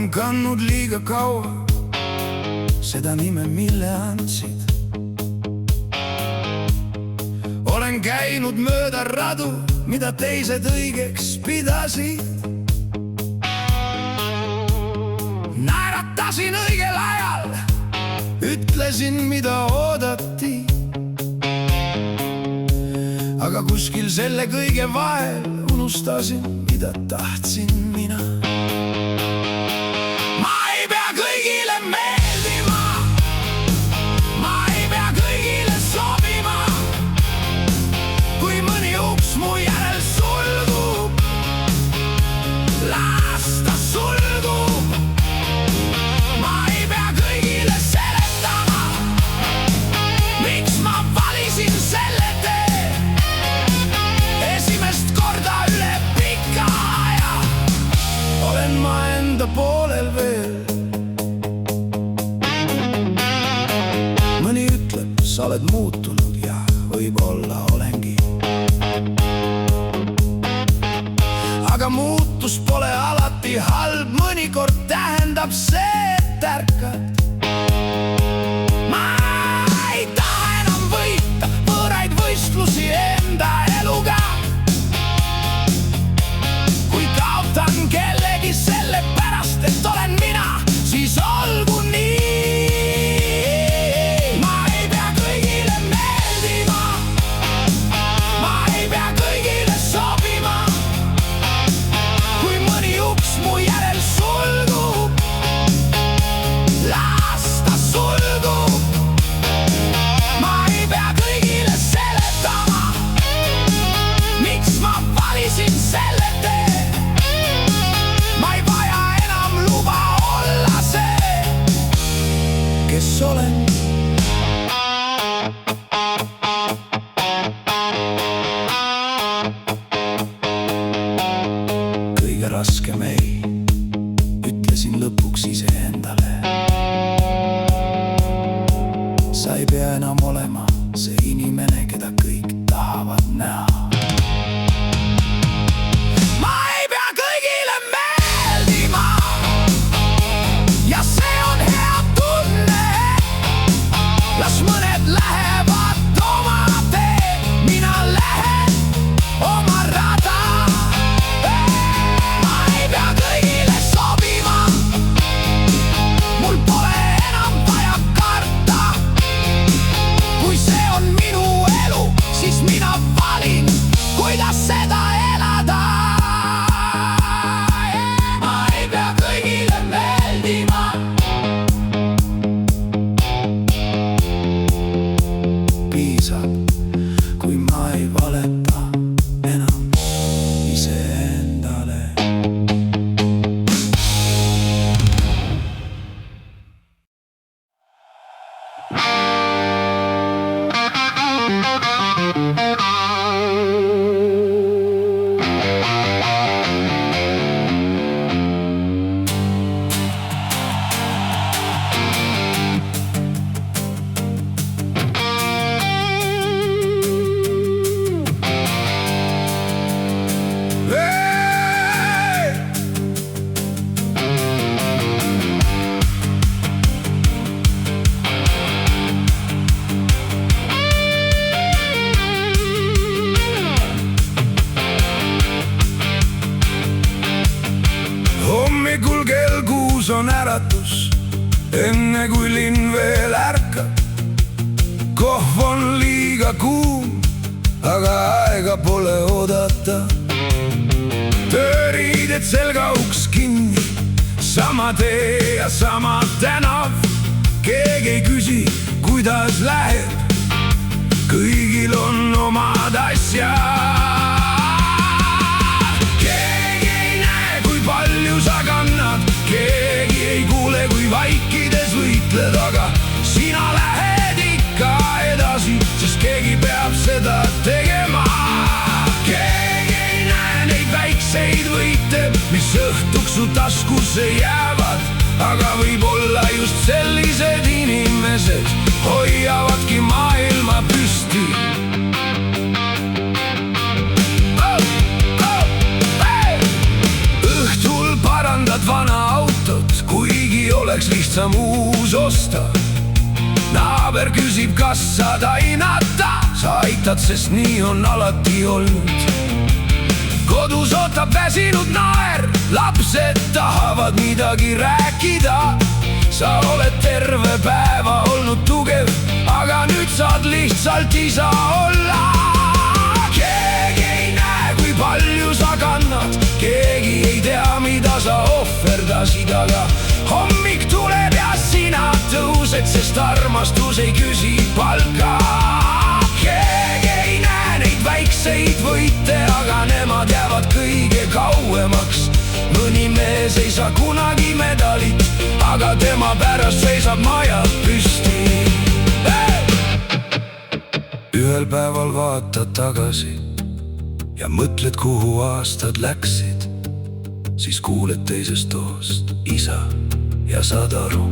olen kandnud liiga kaua seda nime, mille andsid. Olen käinud mööda radu, mida teised õigeks pidasid. Naeratasin õigel ajal, ütlesin, mida oodati. Aga kuskil selle kõige vahel unustasin, mida tahtsin mina. Ma ei pea kõigile meeldima, ma ei pea kõigile sobima. Kui mõni uks mu järel sulgub, las ta sulgub. Ma ei pea kõigile seletama, miks ma valisin selle tee. Esimest korda üle pika aja olen ma enda poolel veel. Mõni ütleb, sa oled muutunud ja võib-olla olengi. Aga muutus pole alati halb, mõnikord tähendab see, et ärkad. Ma ei taha enam võita võõraid võistlusi enda eluga. Kui kaotan kellegi selle pärast, et olen mina, siis olgu nii. Ma ei pea kõigile meeldima, ma ei pea kõigile sobima. Kui mõni uks mu järel sulgub, las ta sulgub. Ma ei pea kõigile seletama, miks ma valisin selle tee. Ma ei vaja enam luba olla see, kes olen. Kõige raskem ei, ütlesin lõpuks iseendale. Sa ei pea enam olema see inimene, keda kõik tahavad näha. Ma ei pea kõigile meeldima ja see on hea tunne. Las mõned lähevad oma tee, mina lähen oma rada. Ma ei pea kõigile sobima, mul pole enam vaja karta. Kui see on minu elu, siis mina valin, kuidas seda elada. Ma ei pea kõigile meeldima, piisab, kui ma ei valeta enam iseendale. Hommikul kell 6 on äratus, enne kui linn veel ärkab. Kohv on liiga kuum, aga aega pole oodata. Tööriided selga, uks kinni, sama tee ja sama tänav. Keegi ei küsi, kuidas läheb, kõigil on omad asjad. Keegi ei näe, kui palju sa kannad, keegi ei kuule, kui vaikides võitled. Aga sina lähed ikka edasi, sest keegi peab seda tegema. Keegi ei näe neid väikseid võite, mis õhtuks su taskusse jäävad. Aga võib-olla just sellised inimesed hoiavadki maailma püsti. Õhtul parandad vana autot, oleks lihtsam uus osta. Naaber küsib, kas sa tainata, sa aitad, sest nii on alati olnud. Kodus ootab väsinud naer, lapsed tahavad midagi rääkida. Sa oled terve päeva olnud tugev, aga nüüd saad lihtsalt isa olla. Keegi ei näe, kui palju sa kannad, keegi ei tea, mida sa ohverdasid, aga hommik tuleb ja sina tõused, sest armastus ei küsi palka. Keegi ei näe neid väikseid võite, aga nemad jäävad kõige kauemaks. Mõni mees ei saa kunagi medalit, aga tema pärast seisab maja püsti. Ühel päeval vaatad tagasi ja mõtled, kuhu aastad läksid. Siis kuuled teisest toast isa ja saad aru,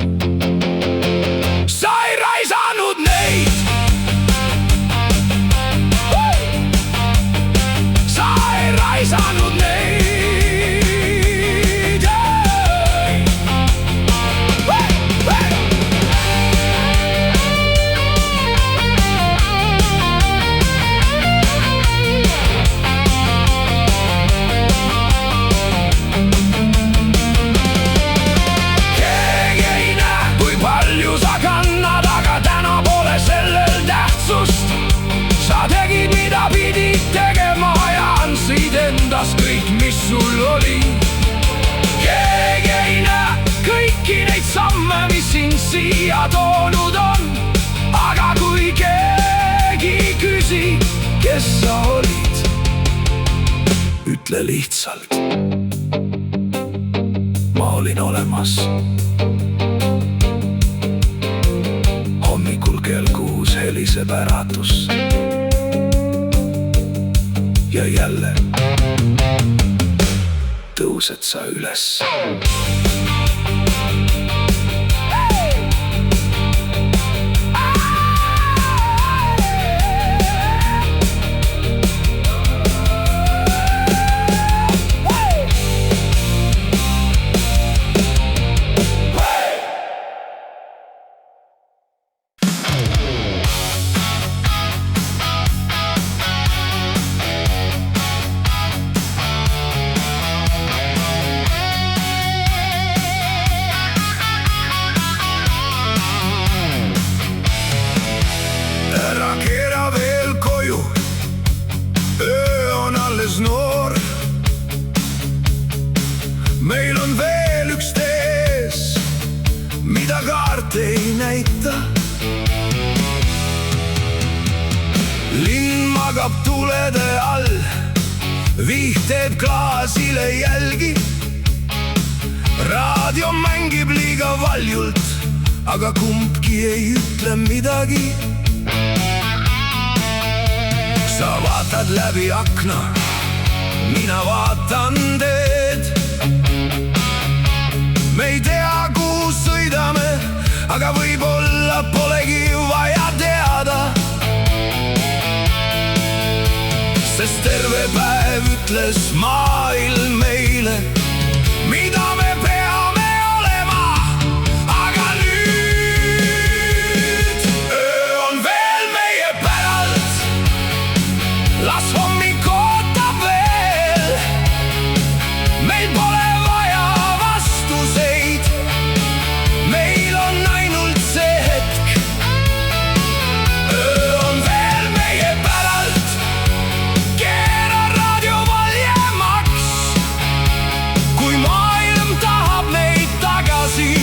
sa ei raisanud neid. Sa ei raisanud neid. Kõik, mis sul oli, keegi ei näe kõiki neid samme, mis sind siia toonud on. Aga kui keegi küsib, kes sa olid, ütle lihtsalt, ma olin olemas. Hommikul kell 6 heliseb äratus ja jälle tõused sa üles. Noor. Meil on veel üks tees, mida kaart ei näita. Linn magab tulede all, viht teeb klaasile jälgi. Raadio mängib liiga valjult, aga kumbki ei ütle midagi. Sa vaatad läbi akna, mina vaatan teed. Me ei tea, kuhu sõidame, aga võib-olla polegi vaja teada. Sest terve päev ütles maailm meile, mida me peame olema. Aga nüüd öö on veel meie päralt, las hommik ootab veel. Meil pole vaja vastuseid, meil on ainult see hetk. Öö on veel meie päralt, keera raadio valjemaks. Kui maailm tahab meid tagasi,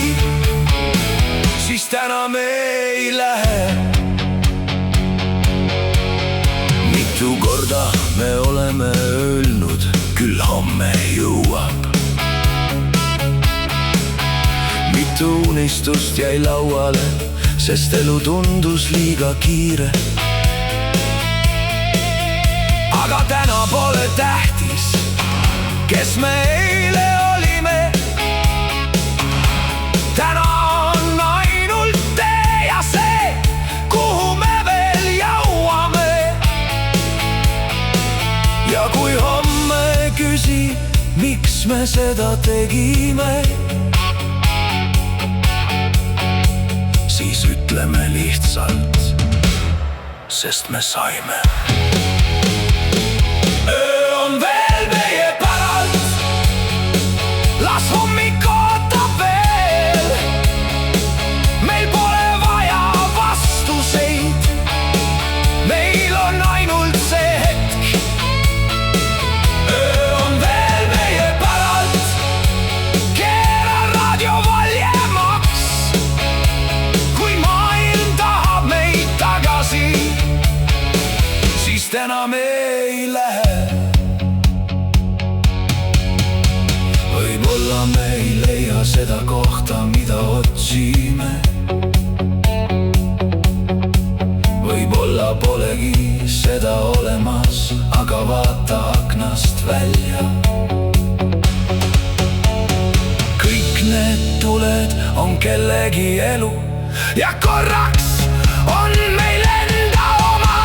siis täna me ei lähe. Mitu korda me oleme öelnud, küll homme jõuab. Mitu unistust jäi lauale, sest elu tundus liiga kiire. Aga täna pole tähtis, kes me eile olime. Täna on ainult tee ja see, kuhu me veel jõuame. Ja kui homme küsib, miks me seda tegime, siis ütleme lihtsalt, sest me saime. Öö on veel meie päralt, las hommik ootab veel. Meil pole vaja vastuseid, meil on ainult see hetk. Öö on veel meie päralt, keera raadio valjemaks. Kui maailm tahab meid tagasi, siis täna me ei lähe. Võib-olla me ei leia seda kohta, mida otsime. Võib-olla polegi seda olemas, aga vaata aknast välja. Kõik need tuled on kellegi elu ja korraks on meil enda oma.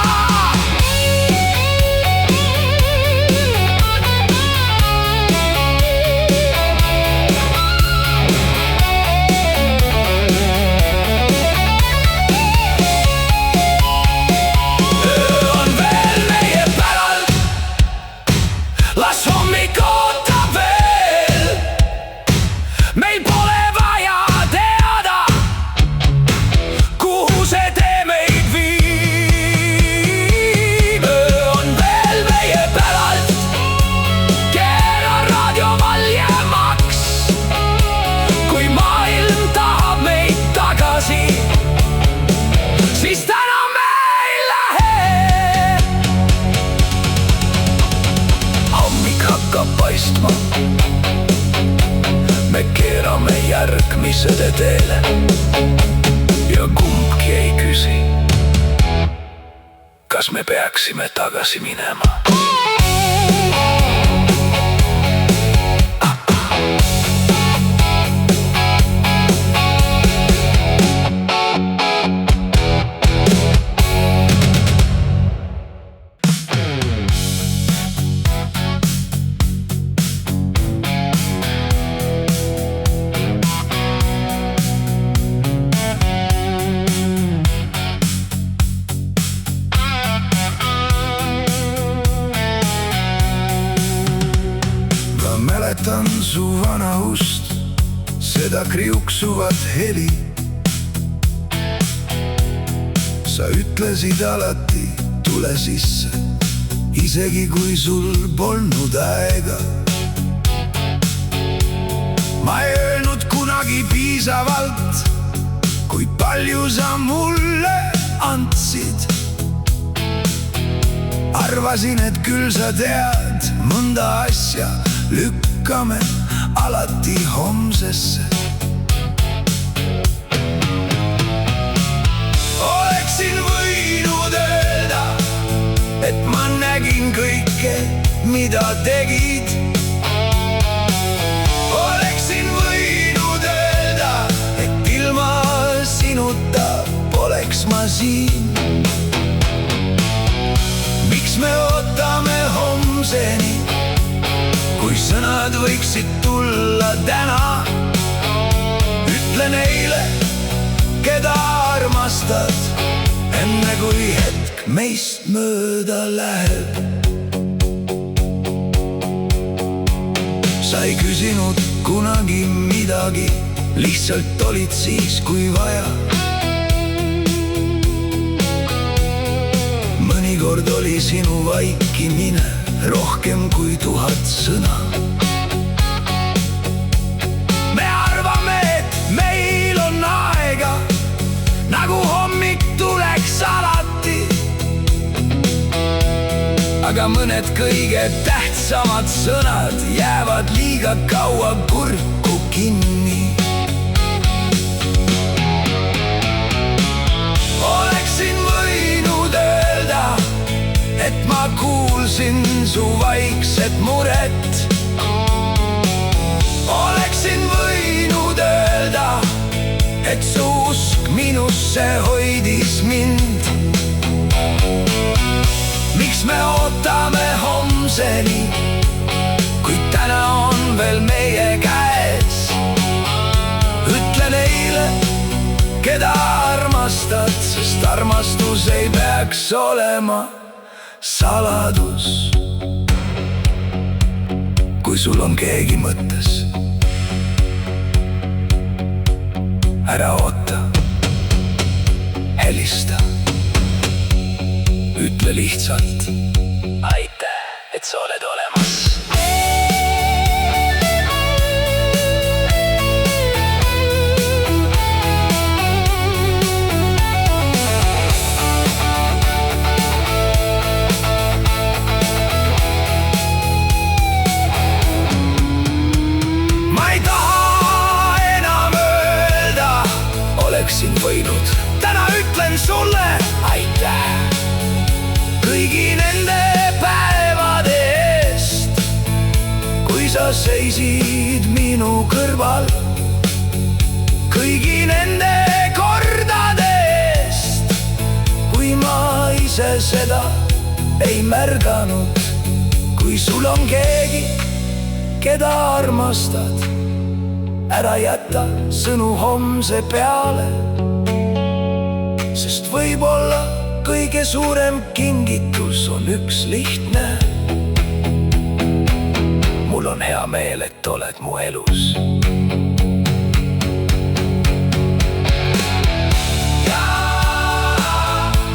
Las hommik ootab veel, meil pole vaja teada, kuhu see tee meid viib. Öö on veel meie päralt, keera raadio valjemaks. Kui maailm tahab meid tagasi, siis täna me ei lähe. Hakkab paistma, me keerame järgmisele teele ja kumbki ei küsi, kas me peaksime tagasi minema. Mäletan su vana ust, seda kriuksuvat heli. Sa ütlesid alati, tule sisse, isegi kui sul polnud aega. Ma ei öelnud kunagi piisavalt, kui palju sa mulle andsid. Arvasin, et küll sa tead mõnda asja, lükkame alati homsesse. Oleksin võinud öelda, et ma nägin kõike, mida tegid. Oleksin võinud öelda, et ilma sinuta poleks ma siin. Miks me ootame homseni, kui sõnad võiksid tulla täna? Ütle neile, keda armastad, enne kui hetk meist mööda läheb. Sa ei küsinud kunagi midagi, lihtsalt olid siis, kui vaja. Mõnikord oli sinu vaikimine rohkem kui 1000 sõna. Me arvame, et meil on aega, nagu hommik tuleks alati. Aga mõned kõige tähtsamad sõnad jäävad liiga kaua kurku kinni. Oleksin võinud öelda, et ma kuulsin su vaikset muret. Oleksin võinud öelda, et su usk minusse hoidis mind. Miks me ootame homseni, kui täna on veel meie käes? Ütle neile, keda sest armastus ei peaks olema saladus. Kui sul on keegi mõttes, ära oota, helista, ütle lihtsalt aitäh, et sa oled olemas. Oleksin võinud, täna ütlen sulle aitäh kõigi nende päevade eest, kui sa seisid minu kõrval, kõigi nende kordade eest, kui ma ise seda ei märganud. Kui sul on keegi, keda armastad, ära jäta sõnu homse peale, sest võib-olla kõige suurem kingitus on üks lihtne. Mul on hea meel, et oled mu elus.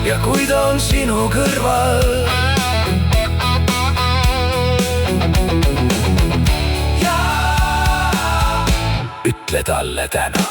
Ja kui ta on sinu kõrval, ütle talle täna.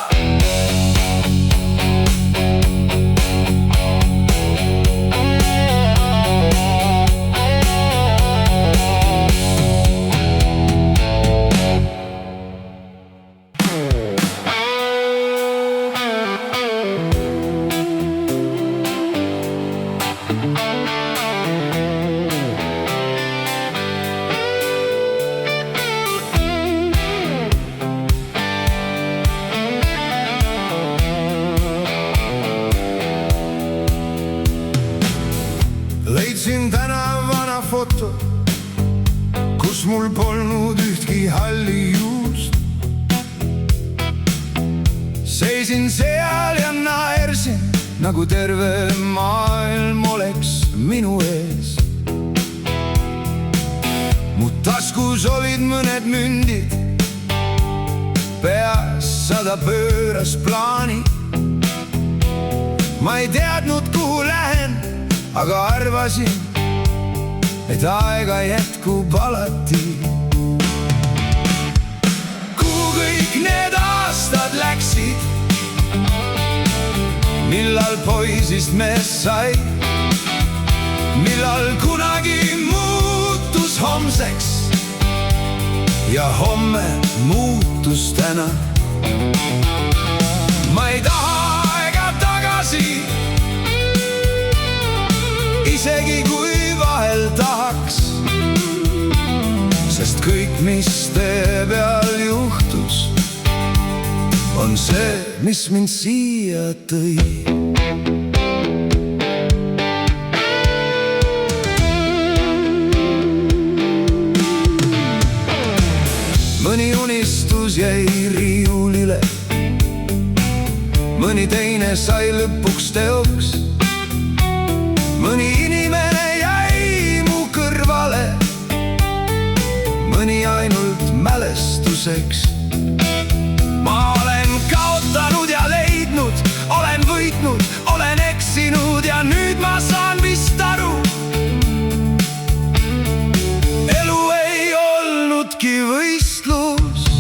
Leidsin täna vana foto, kus mul polnud ühtki halli juust. Seisin seal ja naersin, nagu terve maailm oleks minu ees. Mu taskus olid mõned mündid, peas 100 pööras plaani. Ma ei teadnud, kuhu lähen, aga arvasin, et aega jätkub alati. Kuhu kõik need aastad läksid, millal poisist mees sai, millal kunagi muutus homseks ja homme muutus täna. Ma ei taha aega tagasi, isegi kui vahel tahaks, sest kõik, mis tee peal juhtus, on see, mis mind siia tõi. Mõni unistus jäi riiulile, mõni teine sai lõpuks teoks. Mõni inimene jäi mu kõrvale, mõni ainult mälestuseks. Ma olen kaotanud ja leidnud, olen võitnud, olen eksinud ja nüüd ma saan vist aru. Elu ei olnudki võistlus,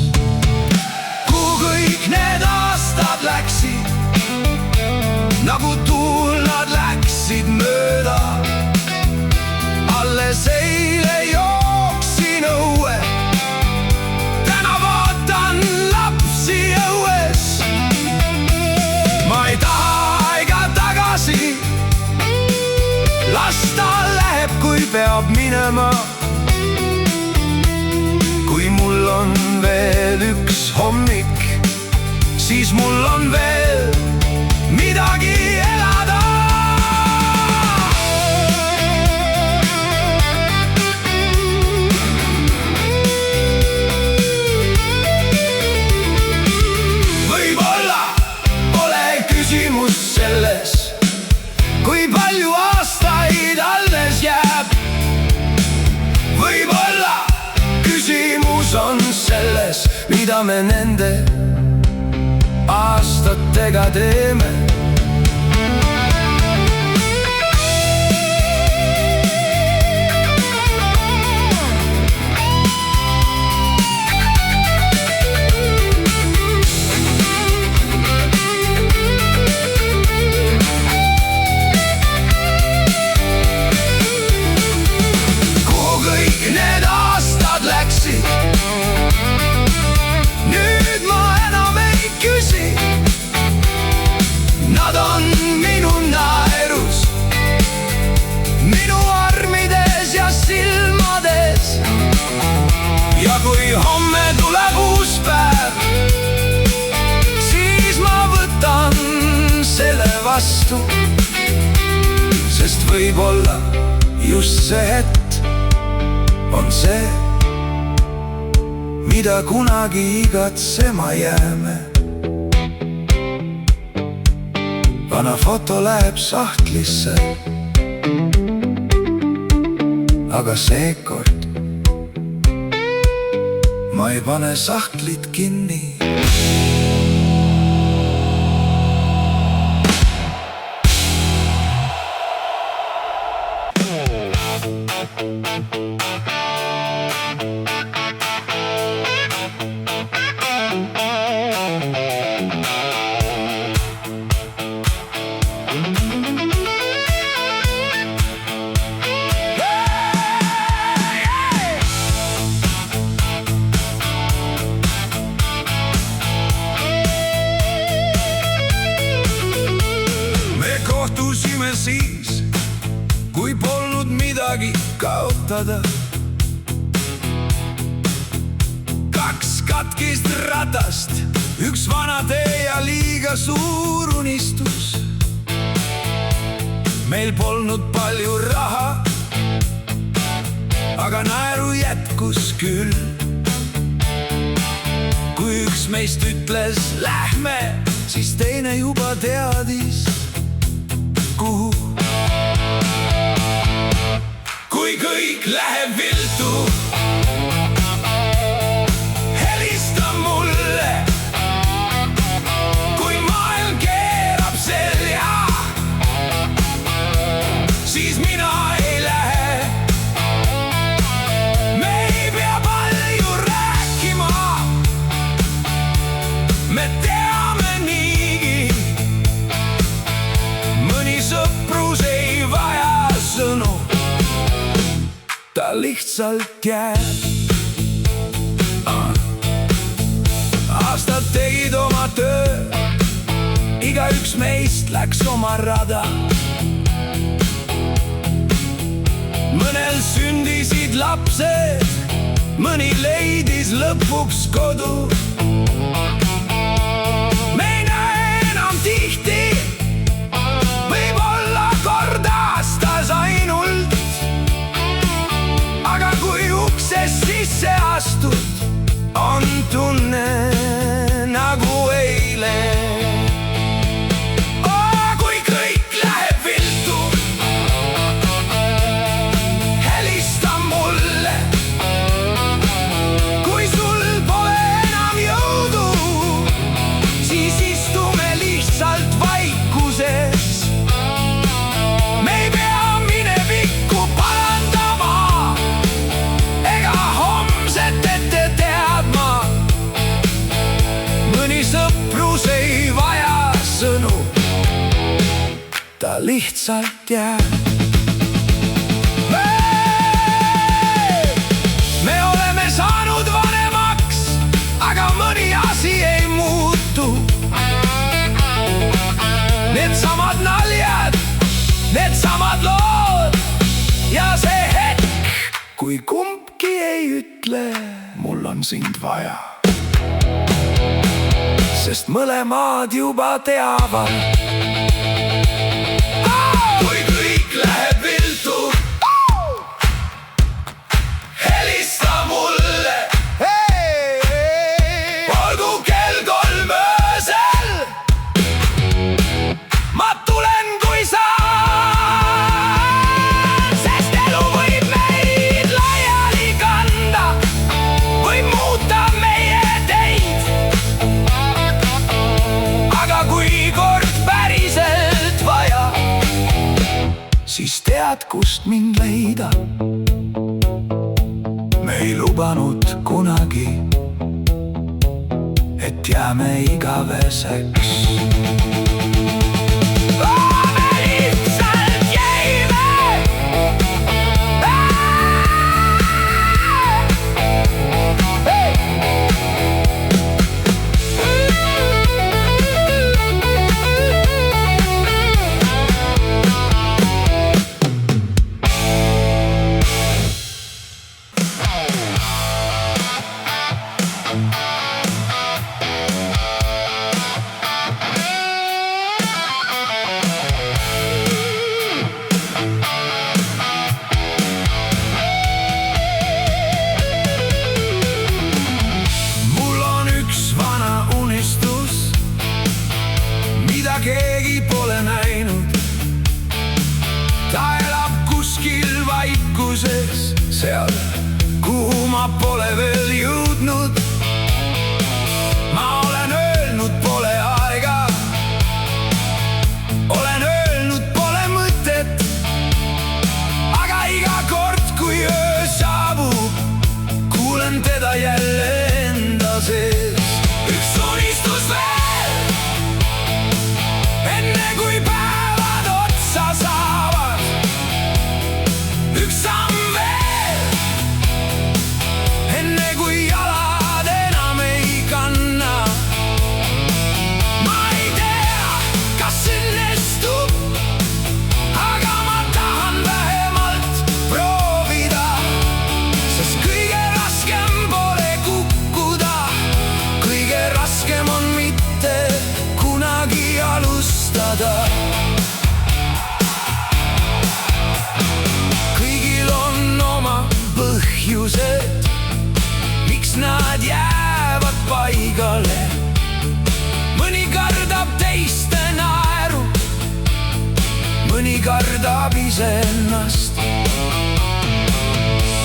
kuhu kõik need aastad läksid, nagu tuul nad läksid mööda. Alles eile jooksin õue, täna vaatan lapsi õues. Ma ei taha aega tagasi, las ta läheb, kui peab minema. Kui mul on veel üks hommik, siis mul on veel midagi elada. Võib-olla pole küsimus selles, me nende aastatega teeme. Nüüd ma enam ei küsi, nad on minu naerus, minu armides ja silmades. Ja kui homme tuleb uus päev, siis ma võtan selle vastu, sest võib-olla just see hetk on see, mida kunagi igatsema jääme. Vana foto läheb sahtlisse, aga seekord ma ei pane sahtlit kinni. Kohtusime siis, kui polnud midagi kaotada. Kaks katkist ratast, üks vana tee ja liiga suur unistus. Meil polnud palju raha, aga naeru jätkus küll. Kui üks meist ütles lähme, siis teine juba teadis kuhu. Kui kõik läheb viltu, helista mulle. Kui maailm keerab selja, siis mina ei lähe. Me ei pea palju rääkima, me teame niigi. Mõni sõprus ei vaja sõnu, ta lihtsalt jääb. Aastad tegid oma töö, igaüks meist läks oma rada. Mõnel sündisid lapsed, mõni leidis lõpuks kodu. Me ei näe enam tihti, võib-olla kord aastas ainult. Aga kui uksest sisse astud, on tunne nagu eile. Kui kõik läheb viltu, helista mulle. Kui sul pole enam jõudu, siis istume lihtsalt vaikuses. Me ei pea minevikku parandama ega homset ette teadma. Mõni sõprus ei vaja sõnu, ta lihtsalt jääb. Me oleme saanud vanemaks, aga mõni asi ei muutu. Needsamad naljad, needsamad lood ja see hetk, kui kumbki ei ütle, mul on sind vaja. Sest mõlemad juba teavad. Kui kõik läheb viltu, helista mulle. Olgu kell 3 öösel, ma tulen, kui saan. Sest elu võib meid laiali kanda või muuta meie teid. siis tead, kust mind leida. Me ei lubanud kunagi, et jääme igaveseks. Keegi pole näinud, ta elab kuskil vaikuses, seal, kuhu ma pole veel jõudnud. Ma olen öelnud, pole aega, olen öelnud, pole mõtet, aga iga kord, kui öö saabub, kuulen teda jälle enda sees. Üks unistus veel, kõigil on oma põhjused, miks nad jäävad paigale. Mõni kardab teiste naeru, mõni kardab iseennast.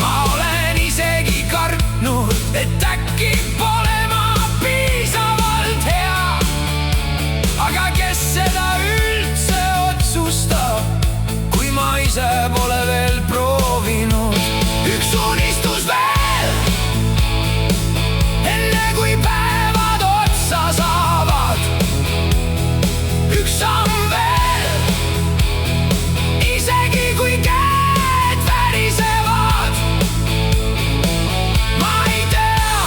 Ma olen isegi kartnud, et äkki pole ma piisavalt hea, aga kes seda üldse otsustab, kui ma ise pole veel proovinud. Üks unistus veel, enne kui päevad otsa saavad. Üks samm veel, isegi kui käed värisevad. Ma ei tea,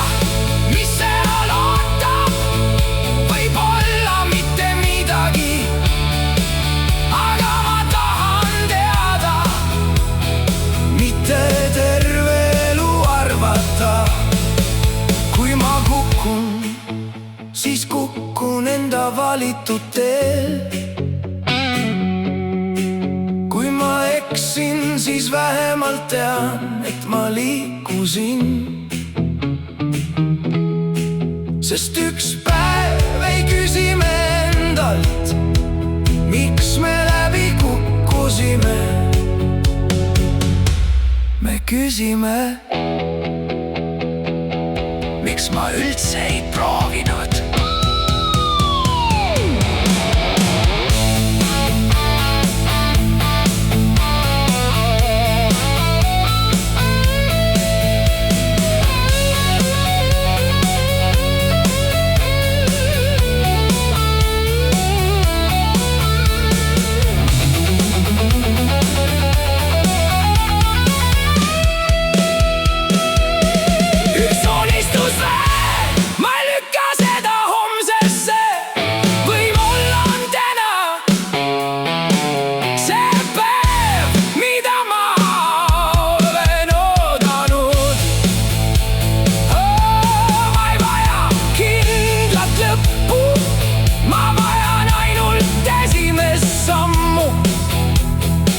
mis seal ootab, võib-olla mitte midagi, aga ma tahan teada, mitte terve elu arvata. Kui ma kukun, siis kukun enda valitud teel. Kui ma eksin, siis vähemalt tean, et ma liikusin. Sest üks päev ei küsi me endalt, miks me läbi kukkusime. Me küsime, miks ma üldse ei proovinud.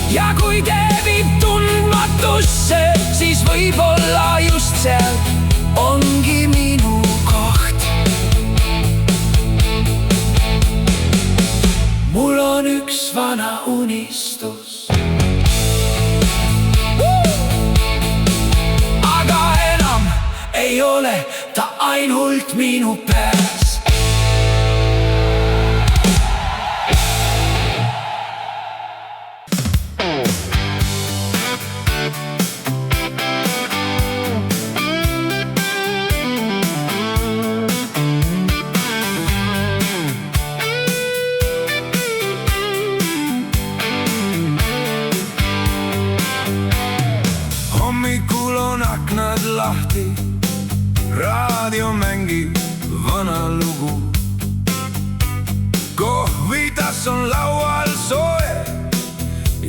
Ja kui tee viib tundmatusse, siis võib-olla just seal ongi minu koht. Mul on üks vana unistus, aga enam ei ole ta ainult minu peas.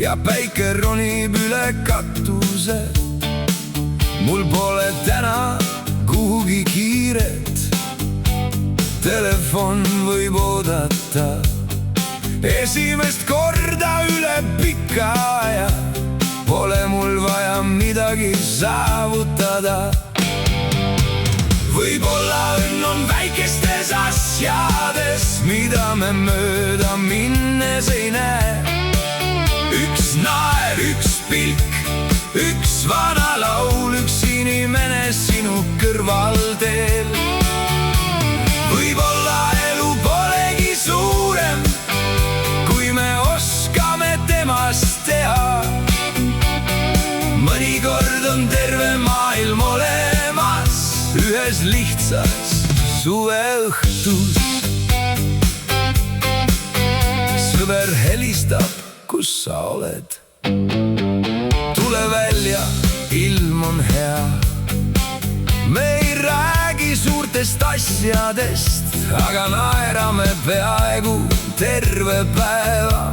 ja päike ronib üle katuse. mul pole täna kuhugi kiiret, telefon võib oodata. esimest korda üle pika aja pole mul vaja midagi saavutada. võib-olla õnn on väikestes asjades, mida me mööda minnes ei näe. üks naer, üks pilk, üks vana laul, üks inimene sinu kõrval teel. võib-olla elu polegi suurem, kui me oskame temast teha. mõnikord on terve maailm olemas ühes lihtsas suveõhtus. sõber helistab, kus sa oled? tule välja, ilm on hea. me ei räägi suurtest asjadest, aga naerame peaaegu terve päeva.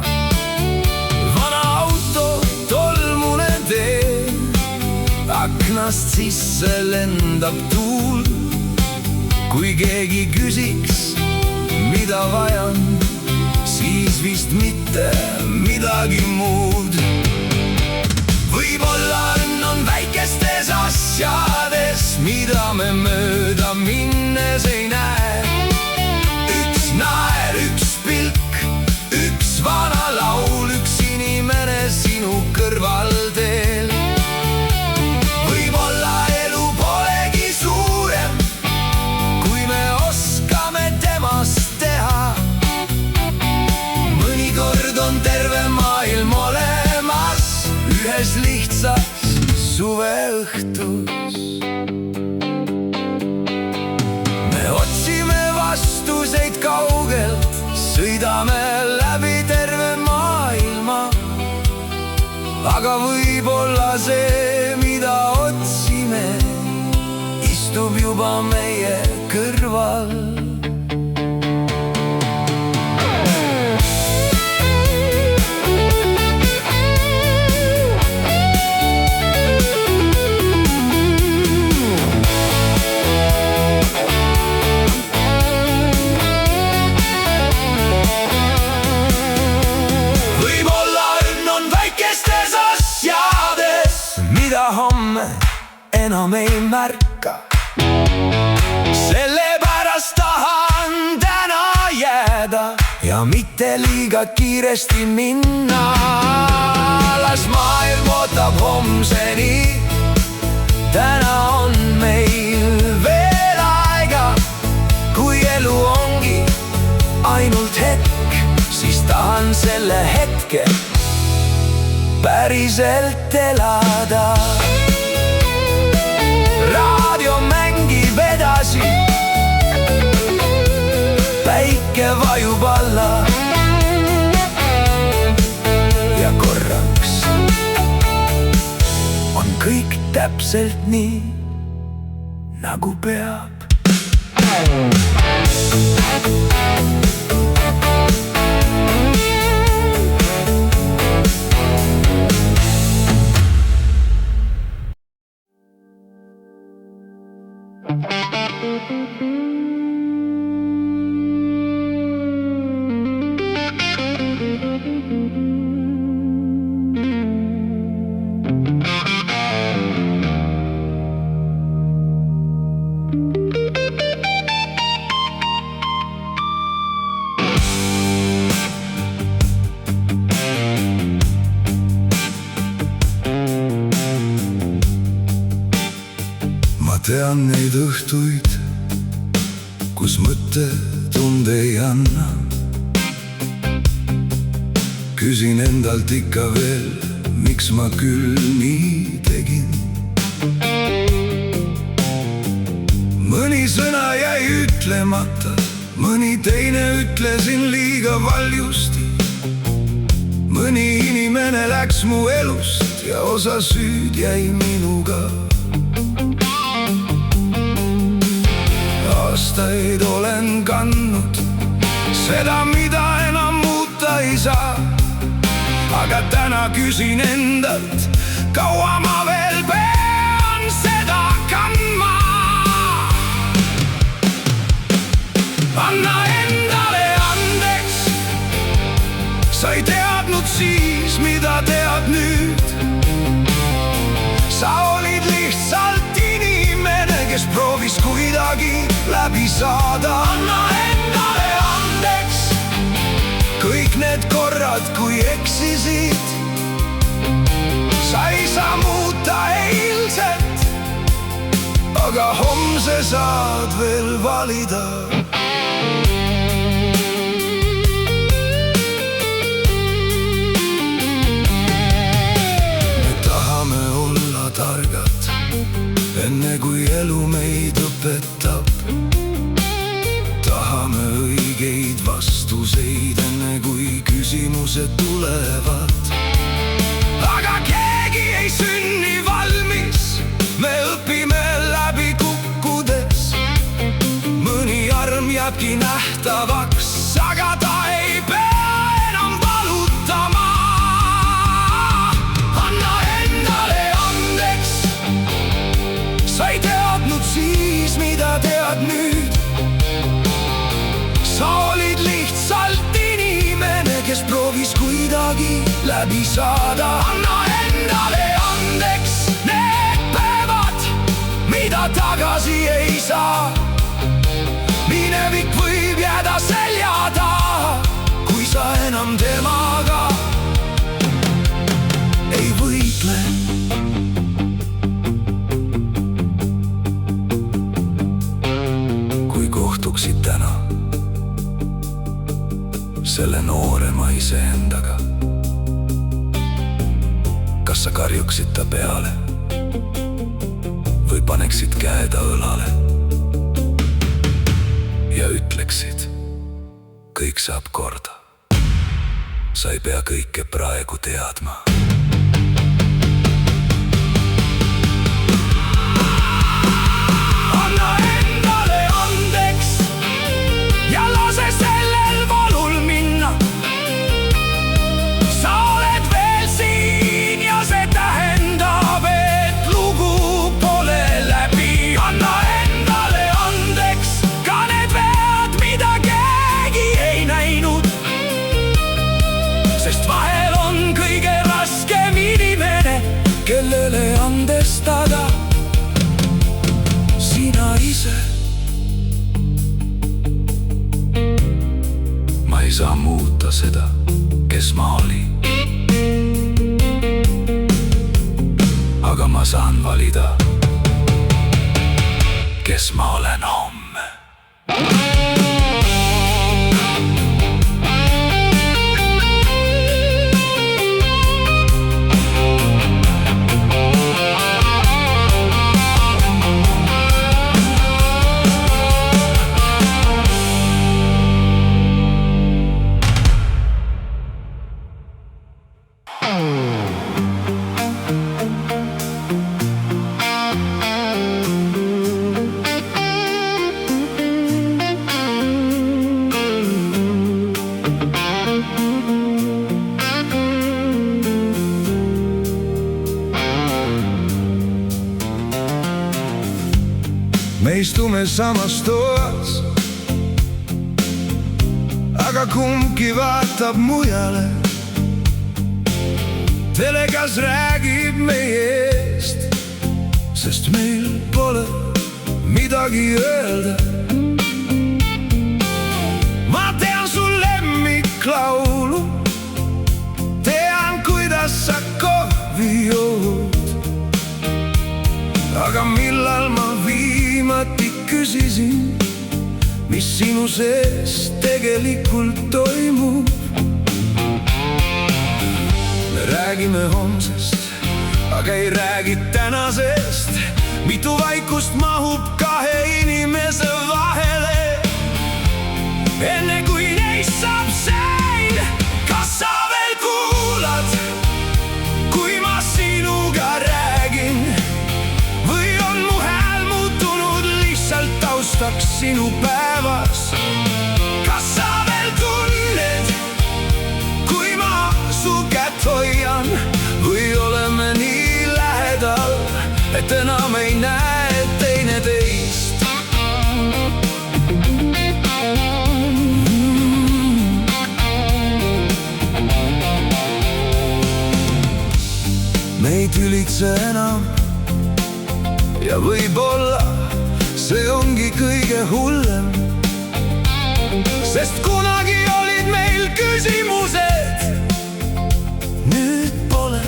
vana auto, tolmune tee, aknast sisse lendab tuul. kui keegi küsiks, mida vajan, siis vist mitte midagi muud. võib-olla õnn on väikestes asjades, mida me mööda minnes ei näe. üks naer, üks pilk, üks vana laul, üks inimene sinu kõrval teel. võib-olla elu polegi suurem, kui me oskame temast teha. mõnikord on terve maailm olemas ühes lihtsas suveõhtus. me otsime vastuseid kaugelt, sõidame läbi terve maailma. aga võib-olla see, mida otsime, istub juba meie kõrval. mida homme enam ei märka, sellepärast tahan täna jääda ja mitte liiga kiiresti minna. las maailm ootab homseni, täna on meil veel aega. kui elu ongi ainult hetk, siis tahan selle hetke päriselt elada. raadio mängib edasi, päike vajub alla ja korraks on kõik täpselt nii, nagu peab. tean neid õhtuid, kus mõte tunde ei anna. küsin endalt ikka veel, miks ma küll nii tegin. mõni sõna jäi ütlemata, mõni teine ütlesin liiga valjusti. mõni inimene läks mu elust ja osa süüd jäi minuga. aastaid olen kandnud seda, mida enam muuta ei saa. aga täna küsin endalt, kaua ma veel pean seda kandma. Anna endale andeks, sa ei teadnud siis, mida tead nüüd. Sa olid lihtsalt inimene, kes proovis kuidagi läbi saada. Anna endale andeks kõik need korrad, kui eksisid. Sa ei saa muuta eilset, aga homse saad veel valida. Targad, enne kui elu meid õpetab. Tahame õigeid vastuseid, enne kui küsimused tulevad. Aga keegi ei sünni valmis, me õpime läbi kukkudes. Mõni arm jääbki nähtavaks, aga ta ei pea enam valutama. Sa ei teadnud siis, mida tead nüüd. Sa olid lihtsalt inimene, kes proovis kuidagi läbi saada. Anna endale andeks need päevad, mida tagasi ei saa. Minevik võib jääda selja taha, kui sa enam temaga ei võitle. Kohtuksid täna selle noorema iseendaga, kas sa karjuksid ta peale või paneksid käe ta õlale ja ütleksid, kõik saab korda. Sa ei pea kõike praegu teadma. Kellele andestada sina ise. Ma ei saa muuta seda, kes ma olin. Aga ma saan valida, kes ma olen homme. Me istume samas toas, aga kumbki vaatab mujale. Telekas räägib meie eest, sest meil pole midagi öelda. Ma tean su lemmiklaulu, tean, kuidas sa kohvi jood. Aga millal ma viimati küsisin, mis sinu sees tegelikult toimub? Me räägime homsest, aga ei räägi tänasest. Mitu vaikust mahub kahe inimese vahele, enne kui neist saab sein. Kas sa veel kuulad, kui ma sinuga räägin? Või on mu hääl muutunud lihtsalt taustaks sinu päevas? Kas sa veel tunned, kui ma su kätt sest enam ei näe teineteist. Me ei tülitse enam ja võib-olla see ongi kõige hullem, sest kunagi olid meil küsimused, nüüd pole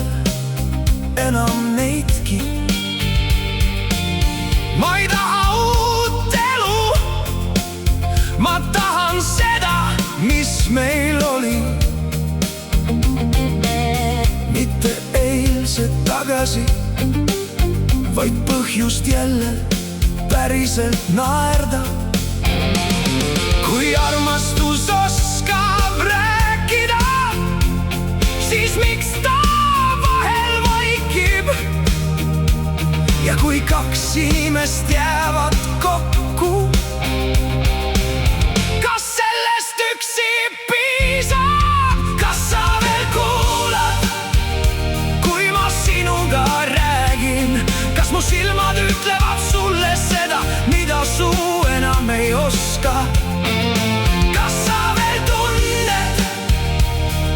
enam neidki. Ma ei taha uut elu, ma tahan seda, mis meil oli. Mitte eilset tagasi, vaid põhjust jälle päriselt naerda. Kui armastus oskab rääkida, siis miks ta vahel vaikib? Ja kui kaks inimest jäävad kokku, kas sellest üksi piisab? Kas sa veel kuulad, kui ma sinuga räägin? Kas mu silmad ütlevad sulle seda, mida suu enam ei oska? Kas sa veel tunned,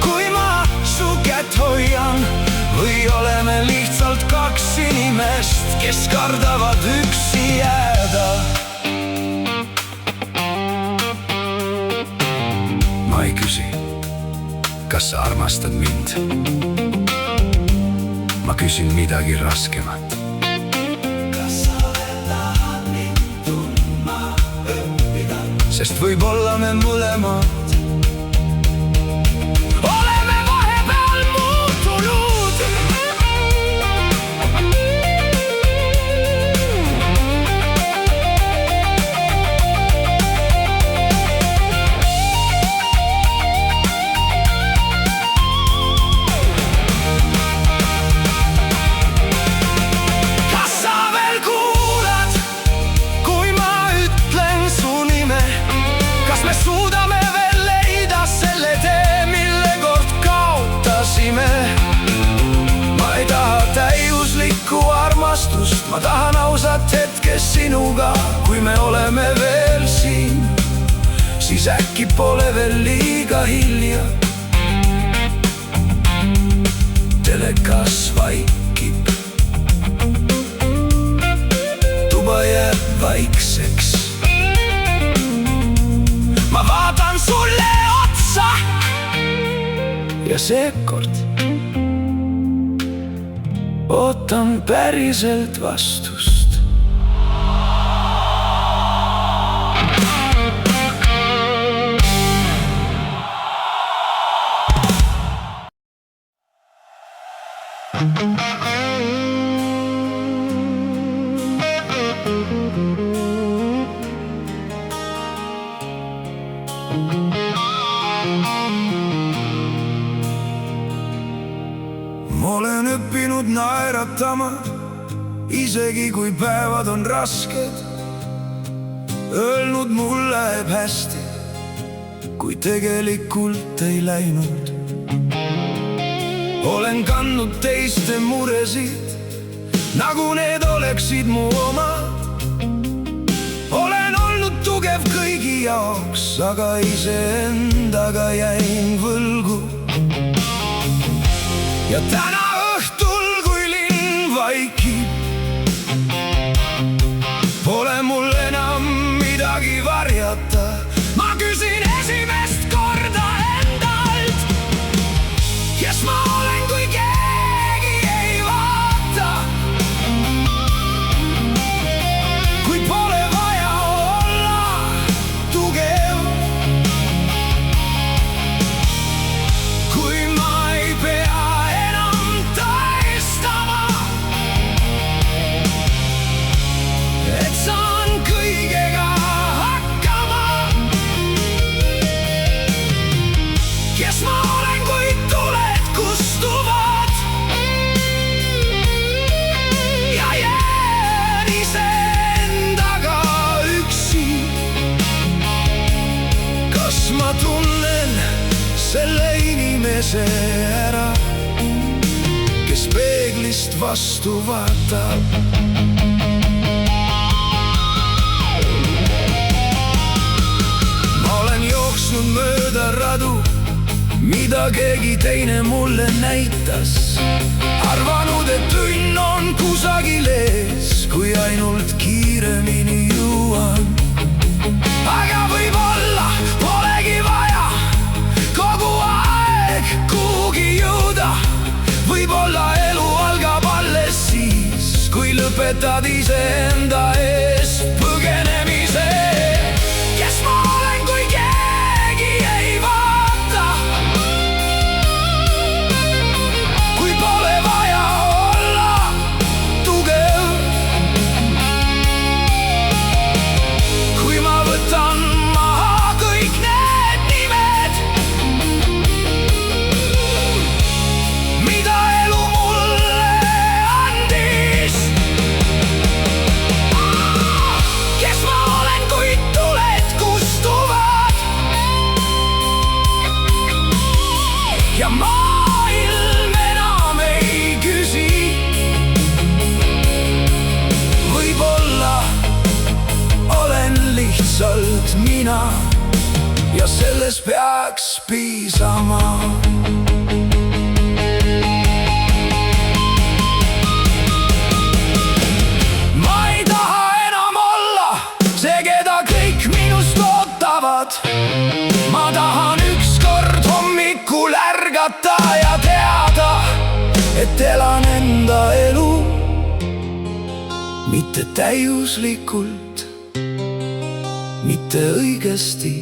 kui ma su kätt hoian? Või oleme lihtsalt kaks inimest, kes kardavad üksi jääda? Ma ei küsi, kas sa armastad mind. Ma küsin midagi raskemat. Kas sa veel tahad mind tundma õppida? Sest võib-olla me mõlemad oleme vahepeal muutunud. Suudame veel leida selle tee, mille kord kaotasime. Ma ei taha täiuslikku armastust, ma tahan ausat hetke sinuga. Kui me oleme veel siin, siis äkki pole veel liiga hilja. Telekas vaikib, tuba jääb vaikseks. Ma vaatan sulle otsa ja seekord ootan päriselt vastust. Ma olen õppinud naeratama, isegi kui päevad on rasked. Öelnud mul läheb hästi, kui tegelikult ei läinud. Olen kandnud teiste muresid, nagu need oleksid mu omad. Olen olnud tugev kõigi jaoks, aga iseendaga jäin võlgu. Ja täna õhtul, kui linn vaikib, pole mul enam midagi varjata. Ma küsin esimest korda endalt, kes ma olen, kui keegi ei vaata. Kui pole vaja olla tugev, kui ma ei pea selle inimese ära, kes peeglist vastu vaatab. Ma olen jooksnud mööda radu, mida keegi teine mulle näitas. Arvanud, et õnn on kusagil ees, kui ainult kiiremini jõuan. Aga võib-olla polegi vaja kogu aeg kuhugi jõuda. Võib-olla elu algab alles siis, kui lõpetad iseenda eest põgenemise. Kes ma olen, kui keegi ei vaata? Kui pole vaja olla tugev. Kui ma võtan maha kõik need nimed, mida elu mulle andis. Kes ma olen, kui tuled kustuvad ja maailm enam ei küsi. Võib-olla olen lihtsalt mina ja sellest peaks piisama. Ma ei taha enam olla see, keda kõik minust ootavad. Ma tahan ükskord hommikul ärgata ja teada, et elan enda elu mitte täiuslikult, mitte õigesti,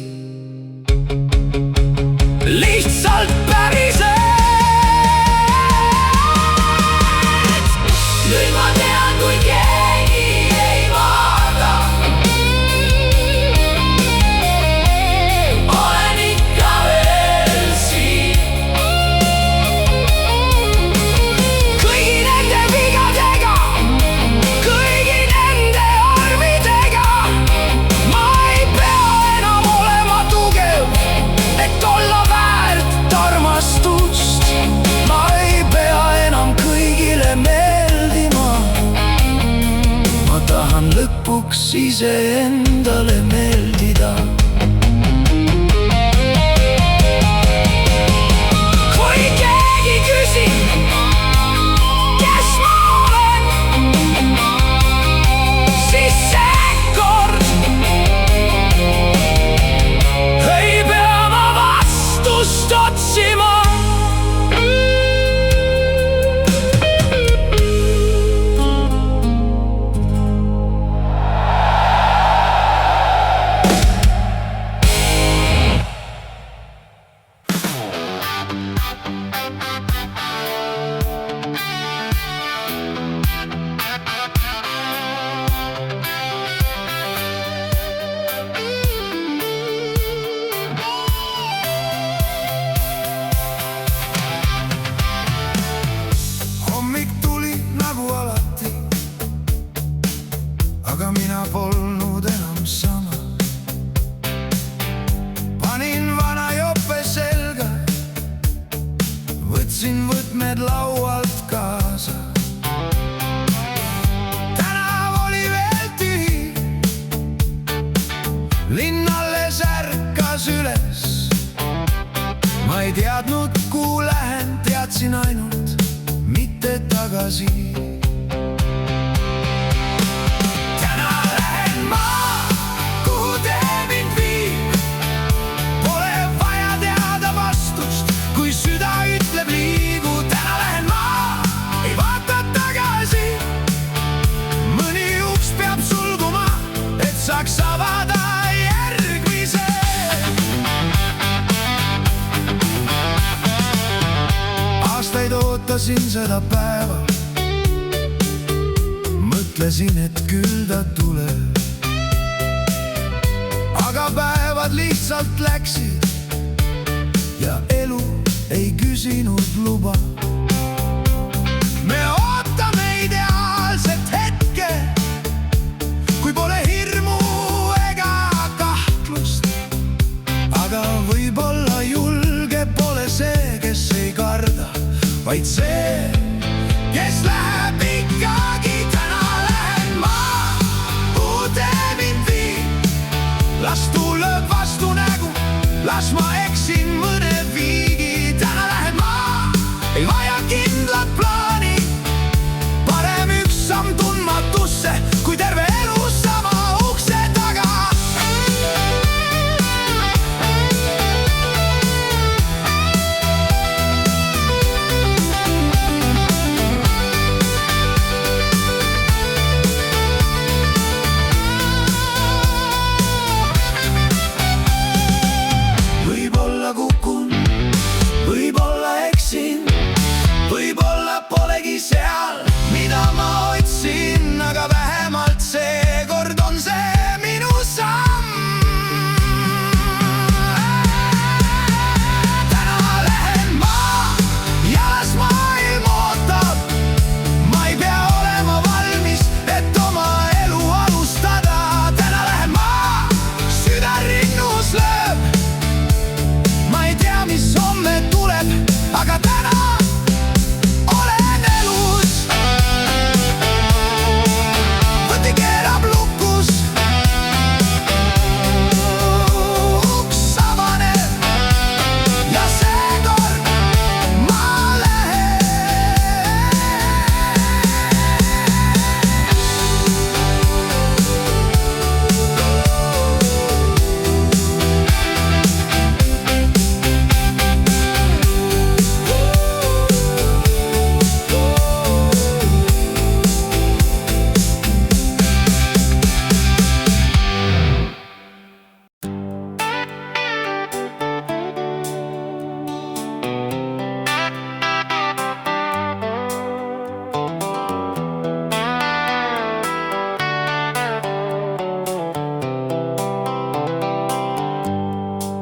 lihtsalt päriselt. Nüüd ma tean, kui keegi ei vaata, olen ikka veel siin. Kõigi nende vigadega, kõigi nende armidega, ma ei pea enam olema tugev, et olla väärt armastust. Ma ei pea enam kõigile meeldima. Ma tahan lõpuks iseendale meeldida. Kui keegi küsib, kes ma olen, siis seekord ei pea ma vastust otsima. Hommik tuli nagu alati, aga mina polnud enam sama. Panin vana jope selga, võtsin võtmed laualt kaasa. Tänav oli veel tühi, linn alles ärkas üles. Ma ei teadnud, kuhu lähen, teadsin ainult mitte tagasi. Täna lähen ma, kuhu tee mind viib. Pole vaja teada vastust, kui süda ütleb liigu. Täna lähen ma, ei vaata tagasi. Mõni uks peab sulguma, et saaks avada järgmise. Aastaid ootasin seda päeva, mõtlesin, et küll ta tuleb. Aga päevad lihtsalt läksid ja elu ei küsinud luba. Me ootame ideaalset hetke, kui pole hirmu ega kahtlust. Aga võib-olla julge pole see, kes ei karda, vaid see, kes läheb ikkagi, täna lähen ma, kuhu tee mind viib. Las tuleb vastu nägu, las ma eksin mõne viigi. Täna lähen ma, ei vaja kindlat plaani, parem üks samm tundmatusse, kui terve elu sama ukse taga. Võib-olla kukun, võib-olla eksin, võib-olla polegi seal, mida ma otsin, aga vähemalt seekord on see minu samm. Täna lähen ma ja las maailm ootab, ma ei pea olema valmis, et oma elu alustada. Täna lähen ma, süda rinnus lööb, ma ei tea, mis homme tuleb, aga täna olen elus. Võti keerab lukus, uks avaneb ja seekord ma lähen.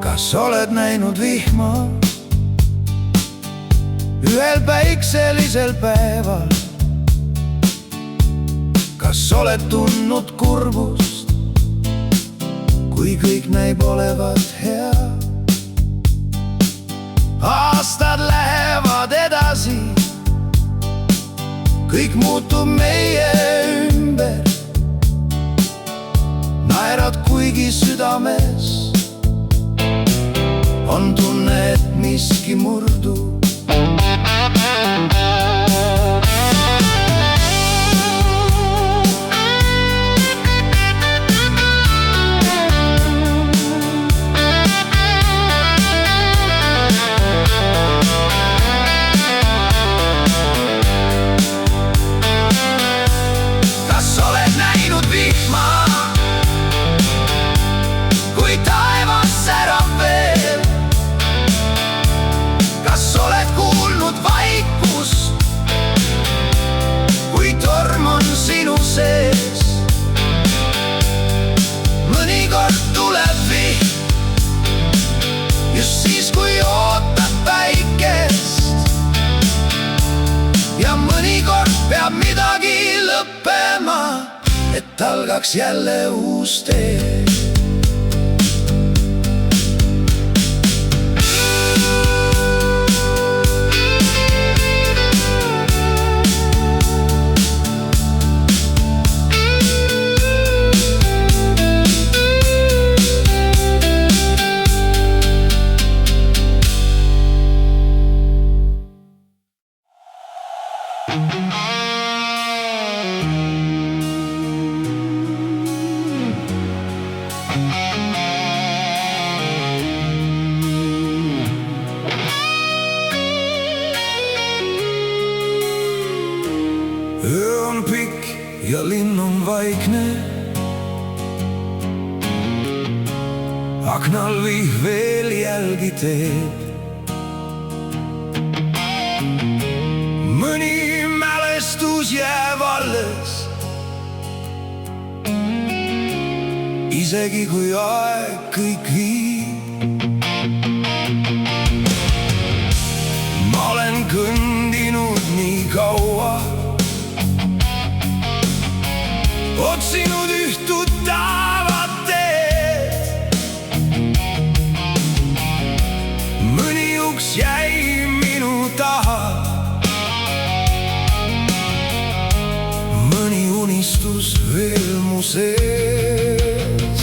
Kas oled näinud vihma ühel päikselisel päeval? Kas oled tundnud kurbust, kui kõik näib olevat hea? Aastad lähevad edasi, kõik muutub meie ümber. Naerad, kuigi südames on tunne, et miski murdub. Kas oled näinud vihma, kui taevas särab veel? Kas oled kuulnud vaikust, kui torm on sinu sees? Mõnikord tuleb vihm, just siis, kui ootad päikest. Ja mõnikord peab midagi lõppema, et algaks jälle uus tee. Öö on pikk ja linn on vaikne, aknal vihv veel jälgi teeb. Mõni mälestus jääb alles, isegi kui aeg kõik viib. Ma olen kõndinud nii kaua, otsinud üht tuttavat teed. Mõni uks jäi minu taha, unustus veel mu sees.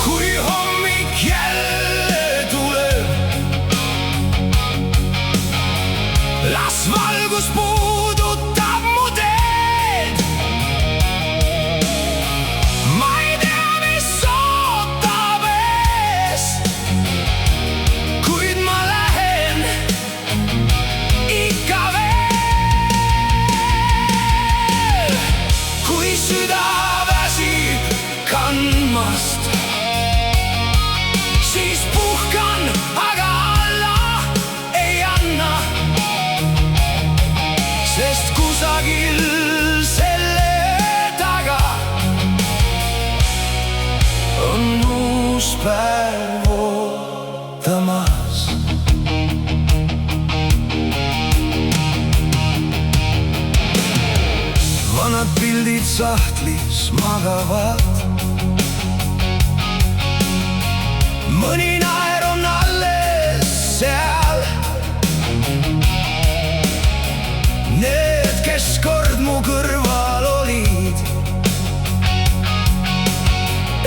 Kui hommik jälle tuleb, las valgus puudutab mu teed. Ma ei tea, mis ootab ees, kuid ma lähen ikka veel. Kui süda väsib kandmast, siis puhkan, aga alla ei anna, sest kusagil selle taga on uus päev ootamas. Vanad pildid sahtlis magavad, mõni naer on alles seal. Need, kes kord mu kõrval olid,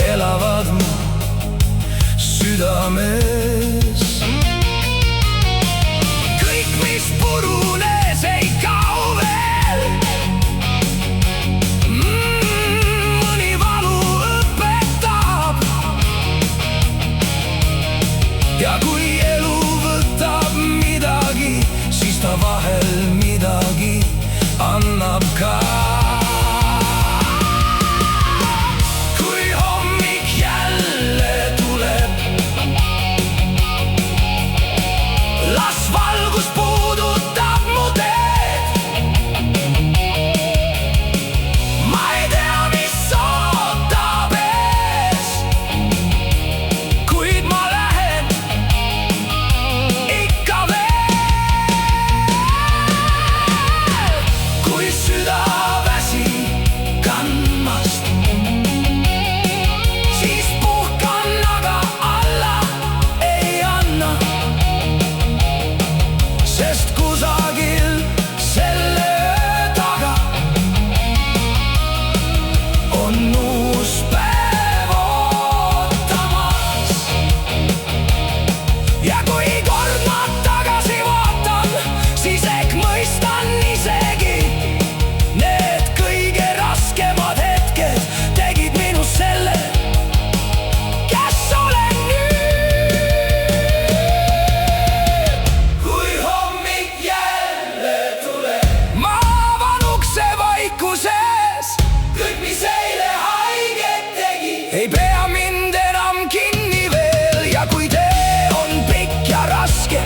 elavad mu südames. Kõik, mis purunes, ei kao veel. Mõni valu õpetab, ja kui elu võtab midagi, siis ta vahel midagi annab ka. Kui hommik jälle tuleb, las valgus puudutab mu teed. Ma ei tea, mis ootab ees, kuid ma lähen ikka veel. Kui süda väsib kandmast, siis puhkan, aga alla ei anna, sest kusagil selle taga on uus päev ootamas. Ja kui kord ma tagasi vaatan, siis ehk mõistan isegi, need kõige raskemad hetked tegid minust selle, kes olen nüüd. Kui hommik jälle tuleb, ma avan ukse vaikuses. Kõik, mis eile haiget tegi, ei pea mind enam kinni veel. Ja kui tee on pikk ja raske,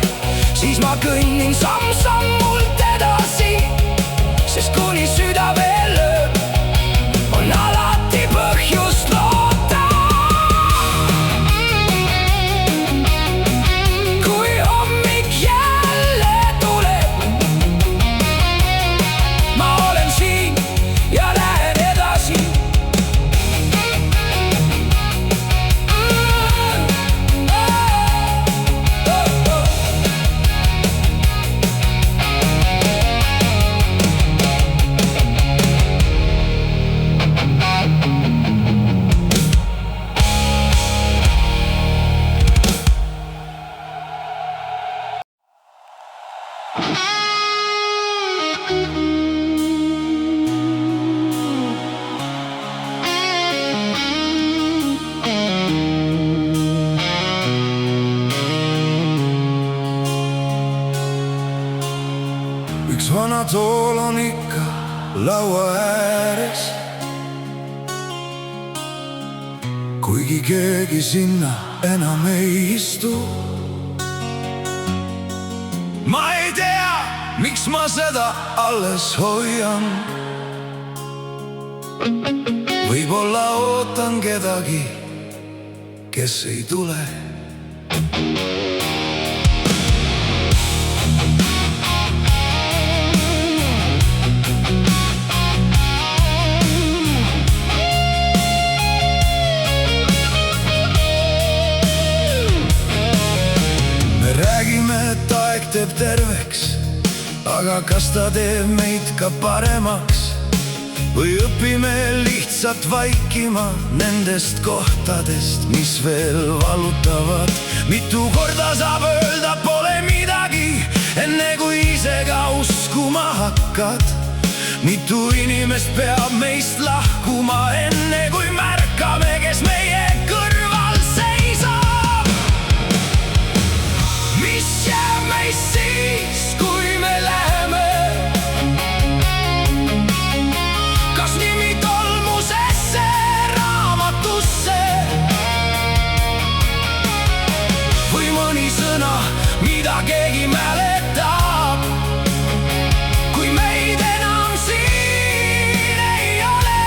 siis ma kõnnin samm-sammult edasi, sest kuni süda veel lööb, on alati põhjust loota. Kui hommik jälle tuleb, ma olen siin ja lähen edasi. Üks vana tool on ikka laua ääres, kuigi keegi sinna enam ei istu. Ma ei tea, miks ma seda alles hoian. Võib-olla ootan kedagi, kes ei tule. Me räägime, et aeg teeb terveks, aga kas ta teeb meid ka paremaks või õpime lihtsalt vaikima nendest kohtadest, mis veel valutavad? Mitu korda saab öelda, pole midagi, enne kui ise ka uskuma hakkad? Mitu inimest peab meist lahkuma, enne kui märkame, kes meie kõrval seisab? Mis jääb meist siis, kui me läheme? Kas nimi tolmusesse, raamatusse või mõni sõna, mida keegi mäletab, kui meid enam siin ei ole?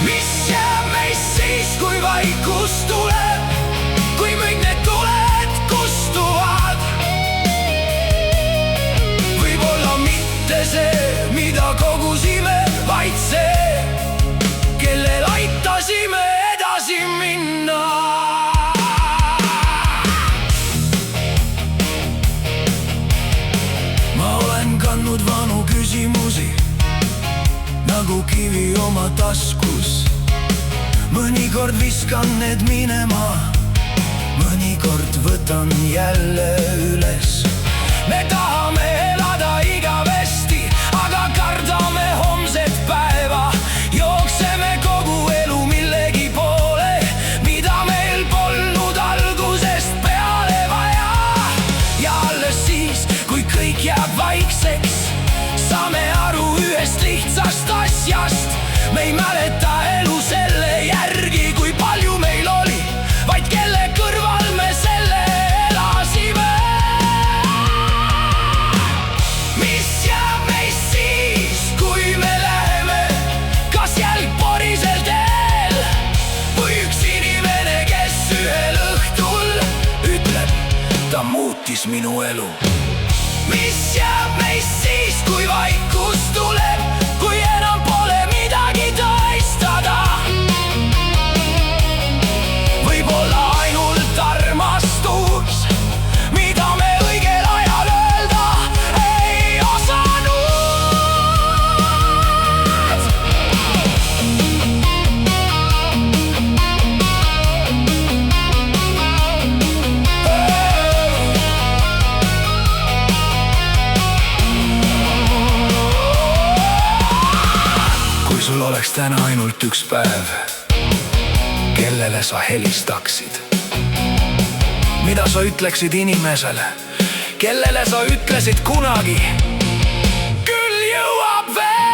Mis jääb meist siis, kui vaikus tuleb, kui kõik need tuled kustuvad? Võib-olla mitte see, mida kogusime, vaid see, kellel aitasime edasi minna. Ma olen kandnud vanu küsimusi nagu kivi oma taskus. Mõnikord viskan need minema, mõnikord võtan jälle üles. Me tahame elada igavesti, aga kardame homset päeva. Jookseme kogu elu millegi poole, mida meil polnud algusest peale vaja. Ja alles siis, kui kõik jääb vaikseks, saame aru ühest lihtsast asjast. Me ei mäleta elu selle järgi, kui palju meil oli, vaid kelle kõrval me selle elasime. Mis jääb meist siis, kui me läheme? Kas jälg porisel teel või üks inimene, kes ühel õhtul ütleb, ta muutis minu elu? Mis jääb meist siis, kui vaikus tuleb, kui enam pole midagi tõestada? Võib-olla ainult armastus, mida me õigel ajal öelda ei osanud. Kui sul oleks täna ainult üks päev, kellele sa helistaksid? Mida sa ütleksid inimesele, kellele sa ütlesid kunagi, küll jõuab veel?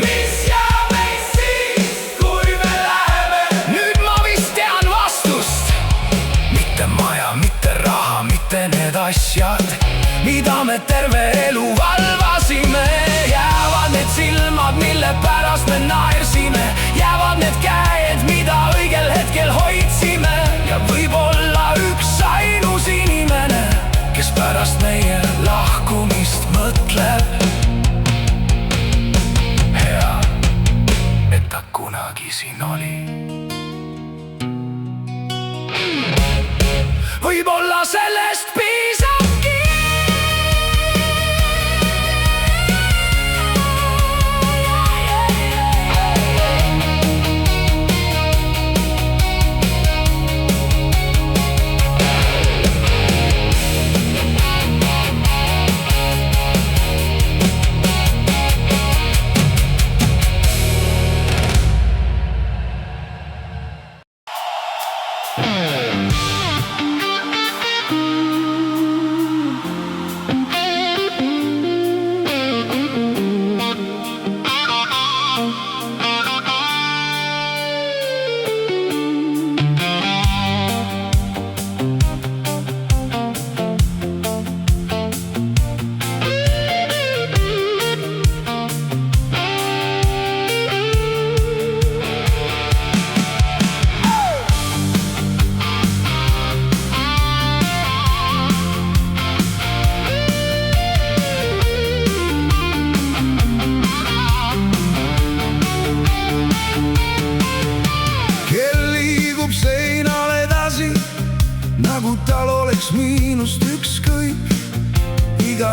Mis jääb meist siis, kui me läheme? Nüüd ma vist tean vastust. Mitte maja, mitte raha, mitte need asjad, mida me terve elu valvasime. Jäävad need silmad, mille pärast me naersime, jäävad need käed, mida õigel hetkel hoidsime. Ja võib-olla üks ainus inimene, kes pärast meie lahkumist mõtleb, hea, et ta kunagi siin oli. Võib-olla sellest piisabki.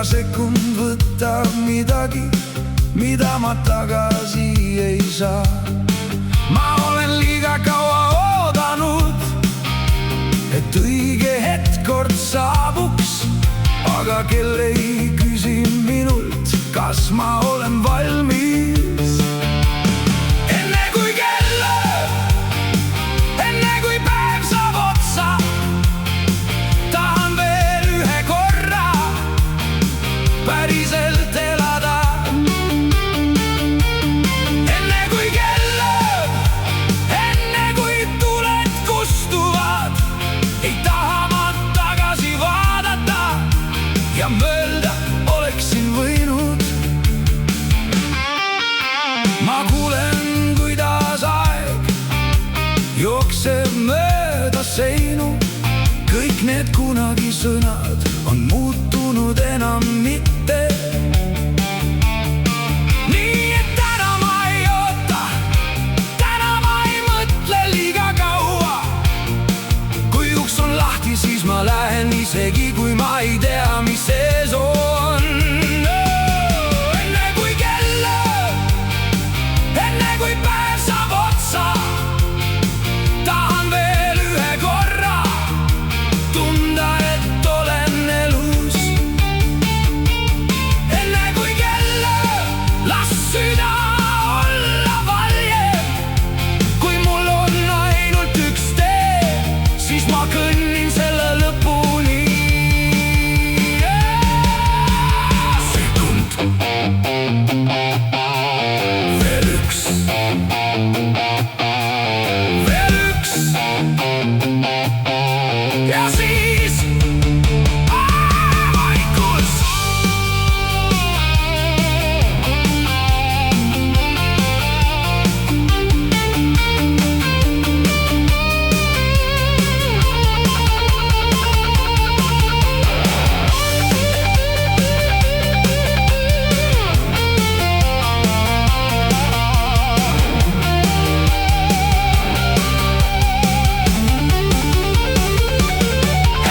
iga sekund võtta midagi, mida ma tagasi ei saa. Ma olen liiga kaua oodanud, et õige hetk kord saabuks, aga kell ei küsi minult, kas ma olen valmis. Enne kui kell lööb, enne kui päev saab otsa, tahan veel ühe korra päriselt elada. Enne kui kell lööb, enne kui tuled kustuvad, ei taha ma tagasi vaadata ja mõelda oleksin võinud. Ma kuulen, kuidas aeg jookseb mööda seinu. Kõik need kunagi sõnad on muutunud enam mitte. Nii et täna ma ei oota, täna ma ei mõtle liiga kaua. Kui uks on lahti, siis ma lähen, isegi kui ma ei tea, mis sees on. Enne kui kell lööb, enne kui päev saab otsa, tahan veel ühe korra tunda, et olen elus. Enne kui kell lööb, las süda olla valjem. Kui mul on ainult üks tee, siis ma kõnnin selle lõpuni. Sekund, veel üks, veel üks ja siis vaikus.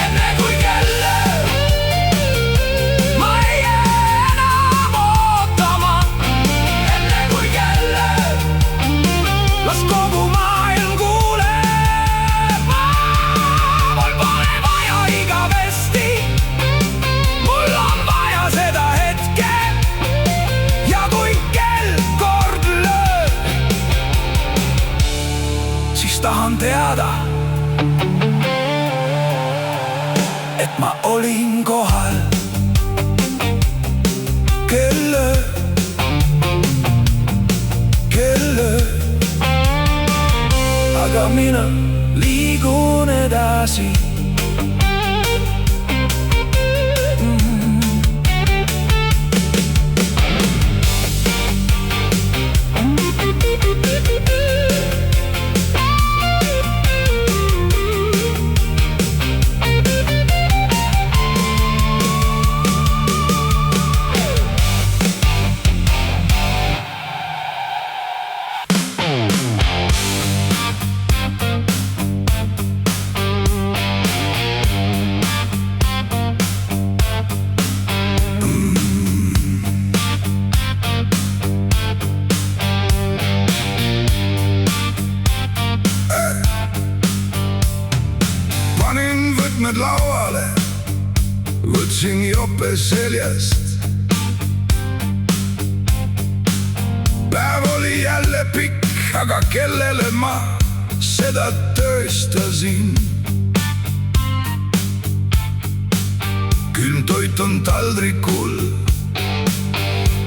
Enne kui kell lööb, ma ei jää enam ootama. Enne kui kell lööb, las kogu maailm kuuleb. Mul pole vaja igavesti, mul on vaja seda hetke. Ja kui kell kord lööb, siis tahan teada, et ma olin kohal. Kell lööb, aga mina liigun edasi. Panin võtmed lauale, võtsin jope seljast. Päev oli jälle pikk, aga kellele ma seda tõestasin? Külm toit on taldrikul,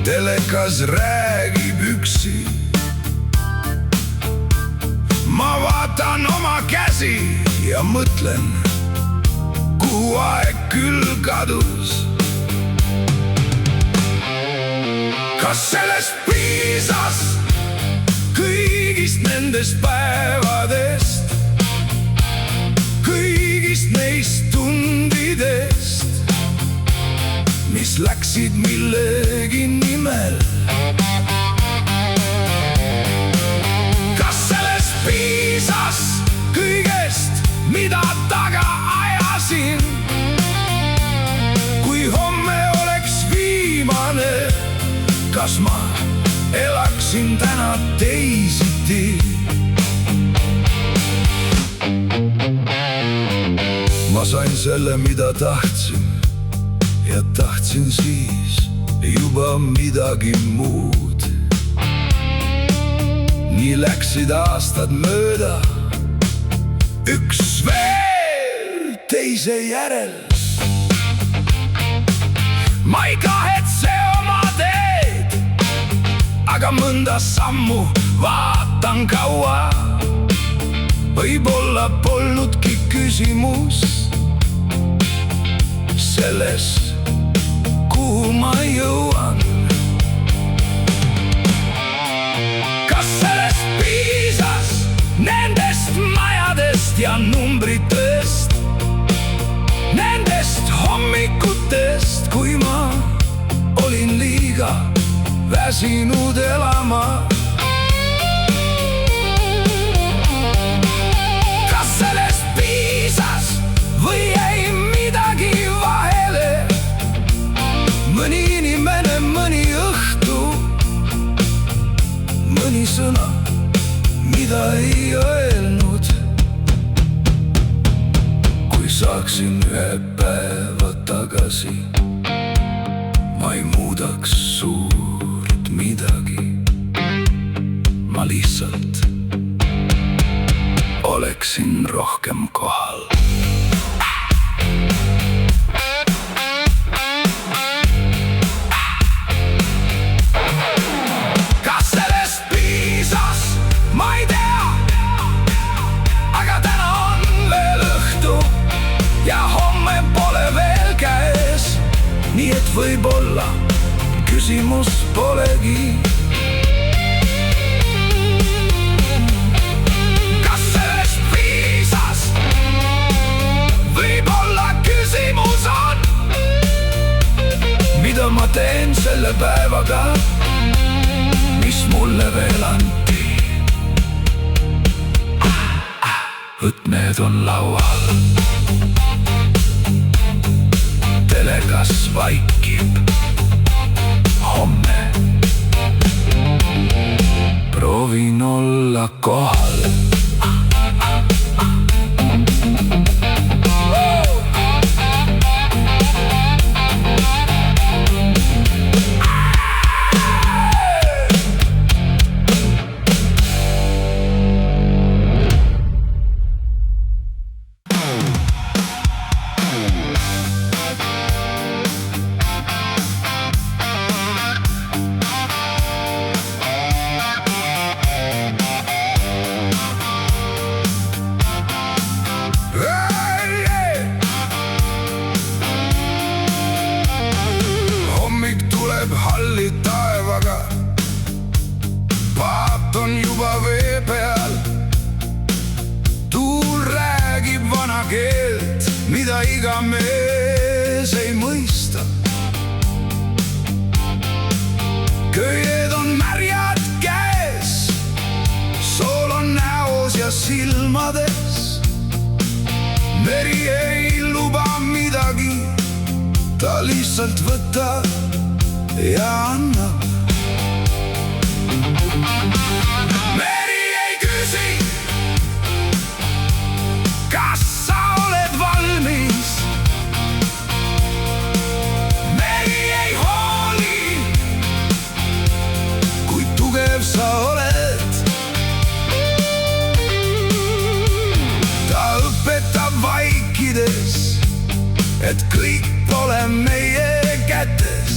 telekas räägib üksi. Ma vaatan oma käsi ja mõtlen, kuhu aeg küll kadus. Kas sellest piisas kõigist nendest päevadest, kõigist neist tundidest, mis läksid millegi nimel? Kas sellest piisas kõigest, mida taga ajasin? Kui homme oleks kas ma elaksin täna teisiti? Ma sain selle, mida tahtsin ja tahtsin siis juba midagi muud. Nii läksid aastad mööda, üks veel teise järel. Ma ei kahetse oma teed, aga mõnda sammu vaatan kaua. Võib-olla polnudki küsimus selles, kuhu ma jõuan. Kas sellest piisas nendest majadest ja numbritest, nendest hommikutest, kui ma olin liiga väsinud elama? Kas sellest piisas või jäi midagi vahele? Mõni inimene, mõni õhtu, mõni sõna, mida ei öelnud. Kui saaksin ühe päeva tagasi, ma ei muudaks suurt midagi. Ma lihtsalt oleksin rohkem kohal. Kas sellest piisas? Ma ei tea, aga täna on veel õhtu ja homme pole veel käes. Nii et võib-olla küsimus polegi. Kas sellest piisas? Võib-olla küsimus on, mida ma teen selle päevaga, mis mulle veel anti. Võt need on laual, telekas vaikib. Homme proovin olla kohal. Halli taevaga, paat on juba vee peal. Tuul räägib vana keelt, mida iga mees ei mõista. Köied on märjad käes, sool on näos ja silmades. Meri ei luba midagi, ta lihtsalt võtab ja annab. Meri ei küsi, kas sa oled valmis. Meri ei hooli, kui tugev sa oled. Ta õpetab vaikides, et kõik pole meie kätes.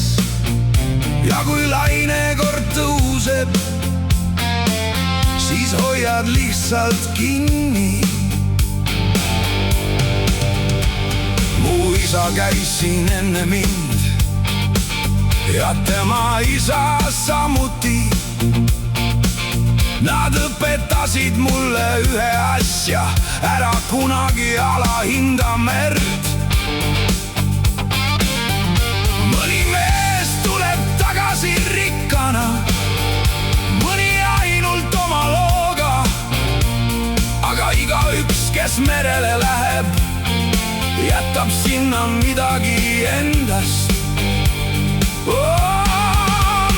Ja kui laine kord tõuseb, siis hoiad lihtsalt kinni. Mu isa käis siin enne mind ja tema isa samuti. Nad õpetasid mulle ühe asja, ära kunagi alahinda merd. Mõni mees tuleb tagasi rikkana, mõni ainult oma looga. Aga igaüks, kes merele läheb, jätab sinna midagi endast. Oh,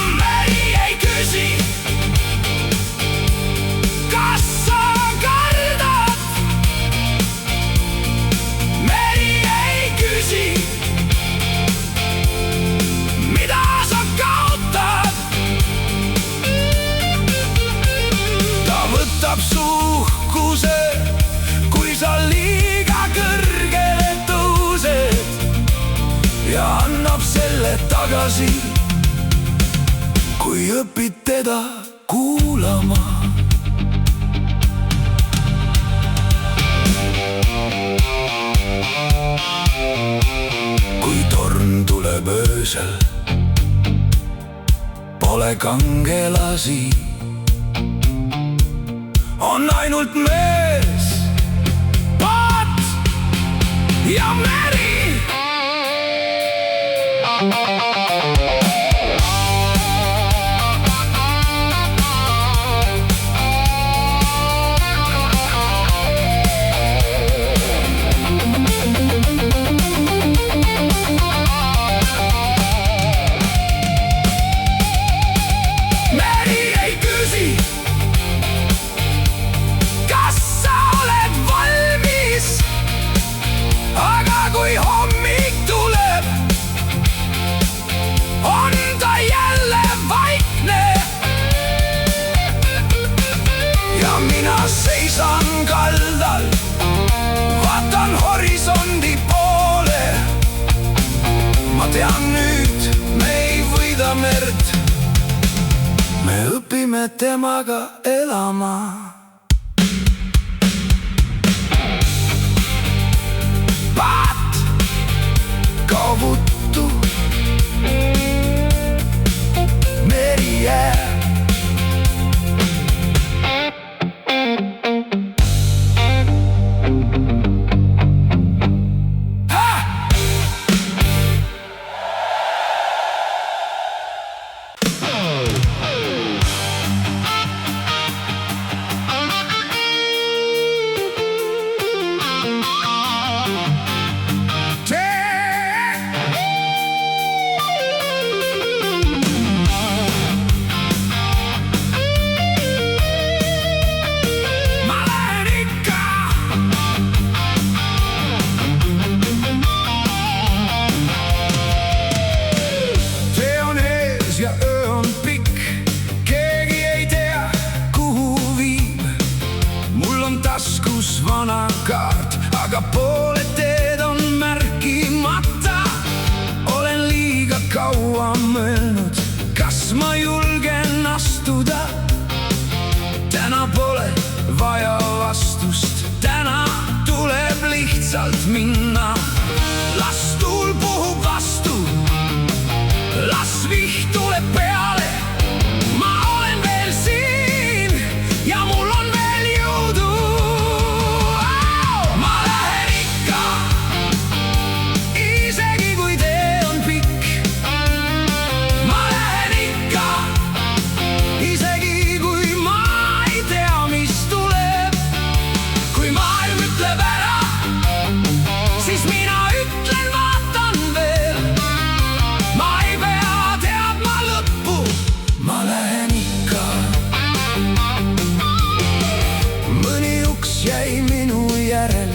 tagasi, kui õpid teda kuulama. Kui torm tuleb öösel, pole kangelasi, on ainult mees, paat ja meri. Seisan kaldal, vaatan horisondi poole. Ma tean nüüd, me ei võida merd, me õpime temaga elama. Paat, kaubutu, meri jääb. Taskus vana kaart, aga pooled teed on märkimata. Olen liiga kaua mõelnud, kas ma julgen astuda. Täna pole vaja vastust, täna tuleb lihtsalt minna. Las tuul puhub vastu, las viht tuleb peale. Ma olen veel siin ja mul on veel jõudu. Ma lähen ikka, isegi kui tee on pikk. Ma lähen ikka, isegi kui ma ei tea, mis tuleb. Kui maailm ütleb ära, siis mina ütlen, vaatan veel. Ma ei pea teadma lõppu, ma lähen ikka. Mõni uks jäi minu järel,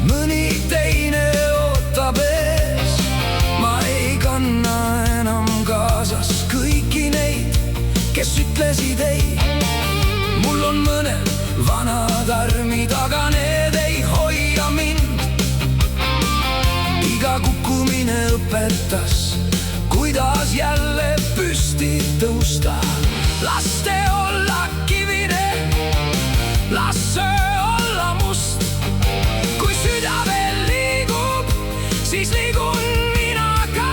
mõni teine ootab ees. Ma ei kanna enam kaasas kõiki neid, kes ütlesid ei. Mul on mõned vanad armid, aga need ei hoia mind. Iga kukkumine õpetas, kuidas jälle püsti tõusta. Las tee olla kivine, las söö olla must. Kui süda veel liigub, siis liigun mina ka.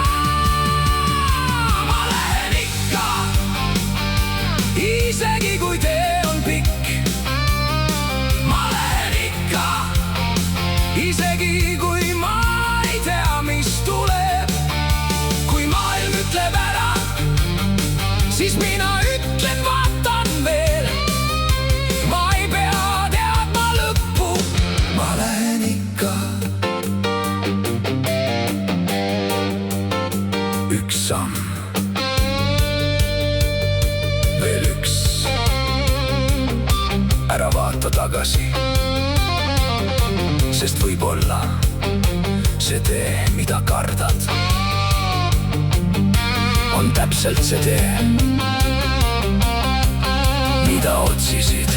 Ma lähen ikka, isegi kui tee on pikk. Ma lähen ikka, isegi kui ma ei tea, mis tuleb. Kui maailm ütleb ära, siis mina ütlen, vaatan veel. Ma ei pea teadma lõppu, ma lähen ikka. Üks samm, veel üks. Ära vaata tagasi, sest võib-olla see tee, mida kardad, on täpselt see tee, mida otsisid.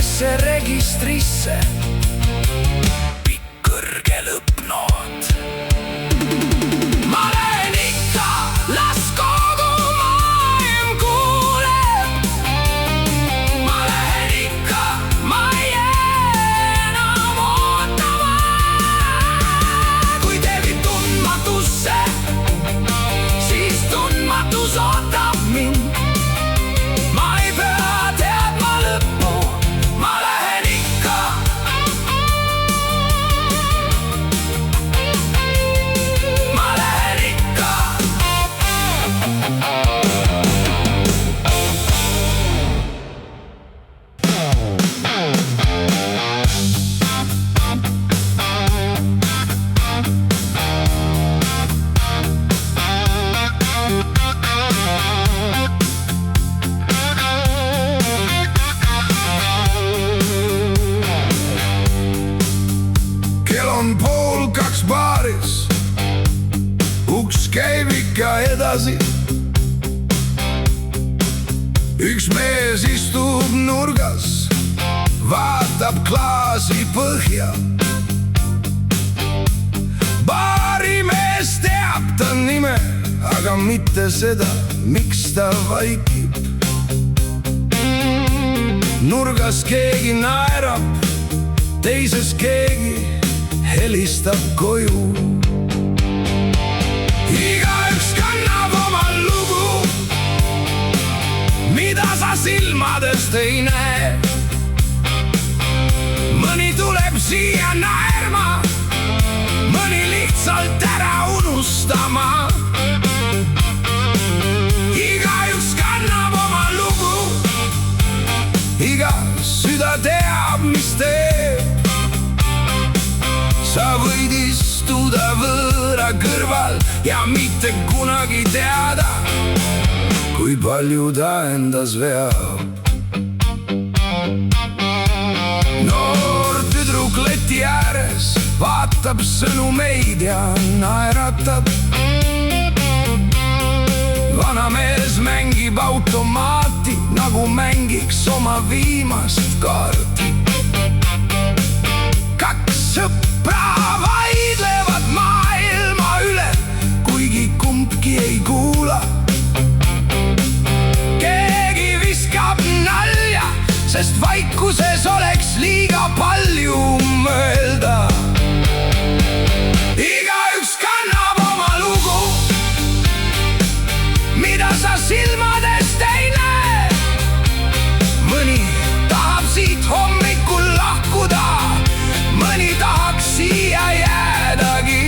teisesse registrisse. Pikk kõrge lõppnoot. Ma lähen ikka, las kogu maailm kuuleb. Ma lähen ikka, ma ei jää enam ootama. Kui teeb tundmatusse, siis tundmatus ootab mind. Ma ei pea teadma lõppu, ma lähen ikka. Ma lähen ikka. Kell on 1:30 baaris, uks käib ikka edasi. Üks mees istub nurgas, vaatab klaasi põhja. Baarimees teab ta nime, aga mitte seda, miks ta vaikib. Nurgas keegi naerab, teises keegi helistab koju. Igaüks kannab oma lugu, mida sa silmadest ei näe. Mõni tuleb siia naerma, mõni lihtsalt ära unustama. Igaüks kannab oma lugu, iga süda teab, mis teeb. Sa võid istuda võõra kõrval ja mitte kunagi teada, kui palju ta endas veab. Noor tüdruk leti ääres vaatab sõnumeid ja naeratab. Vanamees mängib automaati, nagu mängiks oma viimast kaarti. Kaks sõpra vaidlevad maailma üle, kuigi kumbki ei kuula. Keegi viskab nalja, sest vaikuses oleks liiga palju mõelda. Igaüks kannab oma lugu, mida sa silmadest ei näe. Mõni tahab siit hommikul lahkuda, mõni tahaks siia jäädagi.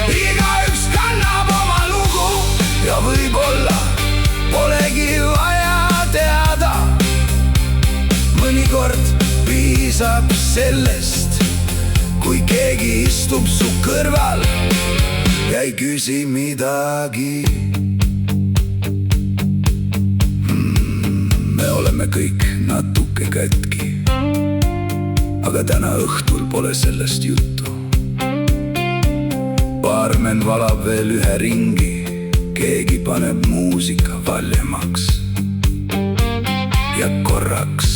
Igaüks kannab oma lugu ja võib-olla polegi vaja teada. Mõnikord piisab sellest, kui keegi istub su kõrval ja ei küsi midagi. Me oleme kõik natuke katki, aga täna õhtul pole sellest juttu. Baarmen valab veel ühe ringi, keegi paneb muusika valjemaks. Ja korraks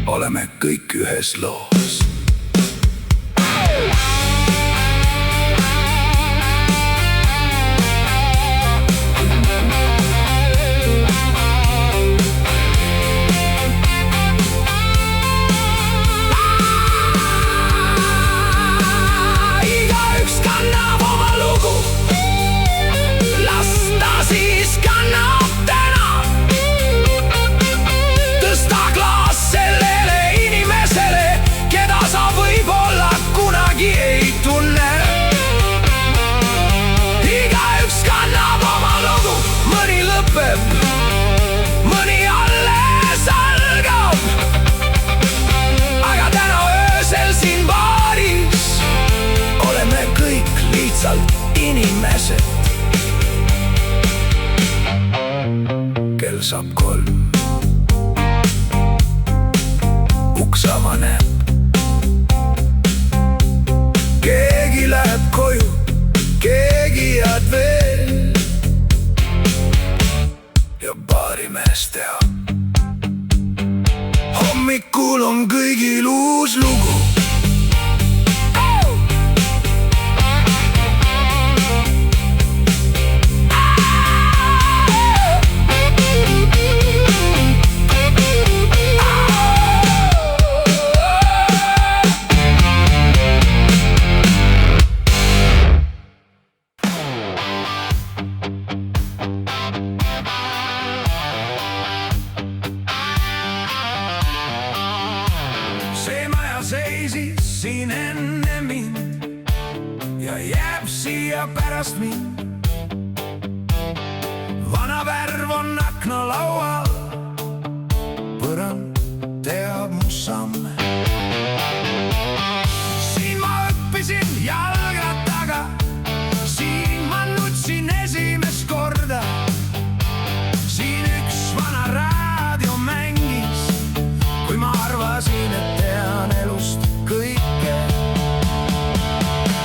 oleme kõik ühes loos. Mõni alles algab, aga täna öösel siin baaris oleme kõik lihtsalt inimesed. Kell saab 3, uks avaneb. Keegi läheb koju, keegi jääb veel. ja baarimees teha. Hommikul on kõigil uus lugu. See maja seisis siin enne mind ja jääb siia pärast mind. Vana värv on aknalaual, põrand teab mu samme. Siin ma õppisin jalgrattaga, siin ma nutsin esimest korda. Siin üks vana raadio mängis, kui ma arvasin, et tean elust kõike.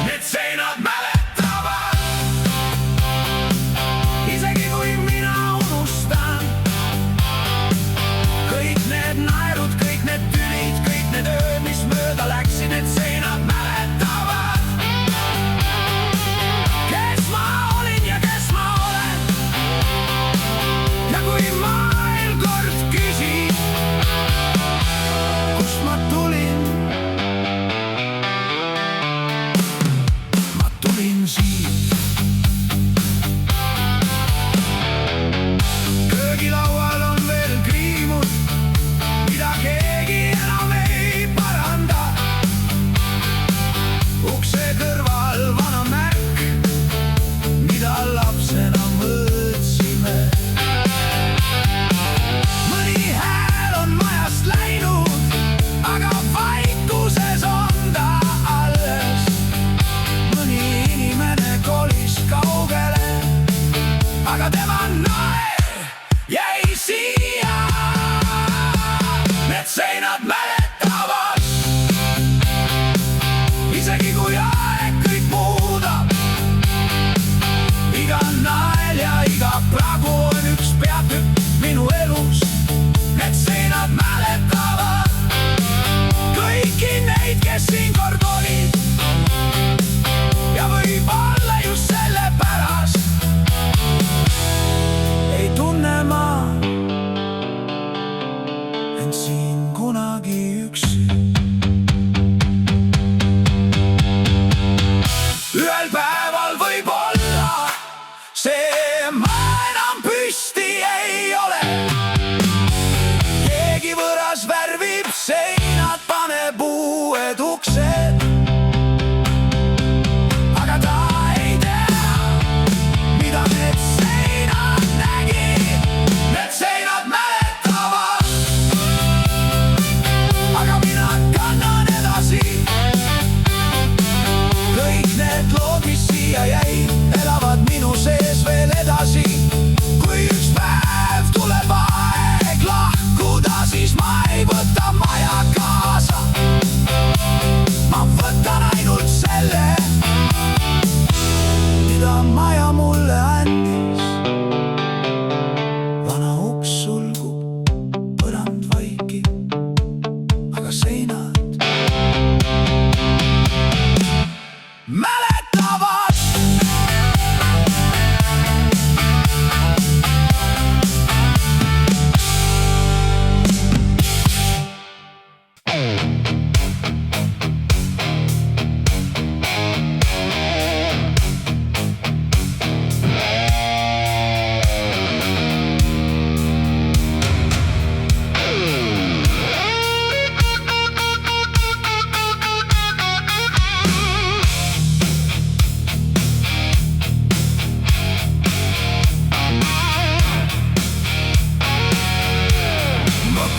Need seinad mäletavad, isegi kui mina unustan. Kõik need naerud, kõik need tülid, kõik need ööd, mis mööda läksin. Need seinad mäletavad, kes ma olin ja kes ma olen. Ja kui maailm kord küsis, kust ma tulin siit. Köögilaual on veel kriimud, mida keegi enam ei paranda. Ukse kõrval vana märk, mida lapsena mõõtsime. Mõni hääl on majast läinud, aga vaikuses on ta alles. Mõni inimene kolis kaugele, aga tema naer jäi siia. Need seinad mäletavad, isegi kui aeg kõik muudab. Iga nael ja iga pragu on üks peatükk minu elus. Need seinad mäletavad kõiki neid, kes siin kord olid. Ja võib-olla just sellepärast ei tunne ma end siin kunagi üksi. Ühel päeval võib-olla see ma enam püsti ei ole. Keegi võõras värvib seinad, paneb uued uksed. Aga ta ei tea, mida need seinad nägid. Need seinad mäletavad, aga mina kannan edasi. Kõik need lood, mis siia jäid, elavad minu sees veel edasi. Kui üks päev tuleb aeg lahkuda, siis ma ei võta maja kaasa. Ma võtan ainult selle, mida maja mulle andis. Vana uks sulgub, põrand vaikib, aga seinad mäletavad.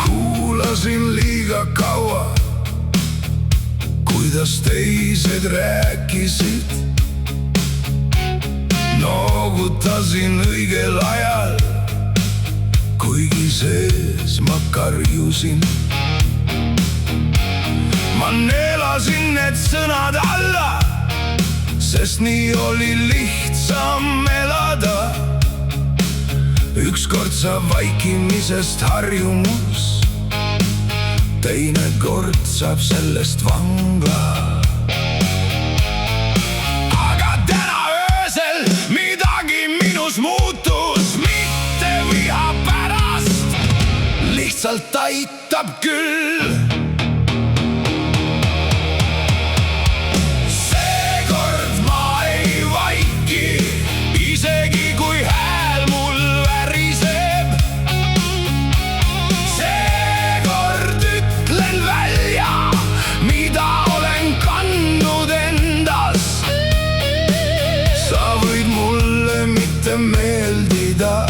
Kuulasin liiga kaua, kuidas teised rääkisid. Noogutasin õigel ajal, kuigi sees ma karjusin. Ma neelasin need sõnad alla, sest nii oli lihtsam elada. ükskord saab vaikimisest harjumus, teine kord saab sellest vangla. Aga täna öösel midagi minus muutus, mitte viha pärast, lihtsalt aitab küll. Seekord ma ei vaiki, isegi kui hääl mul väriseb. Seekord ütlen välja, mida olen kandnud endas. Sa võid mulle mitte meeldida,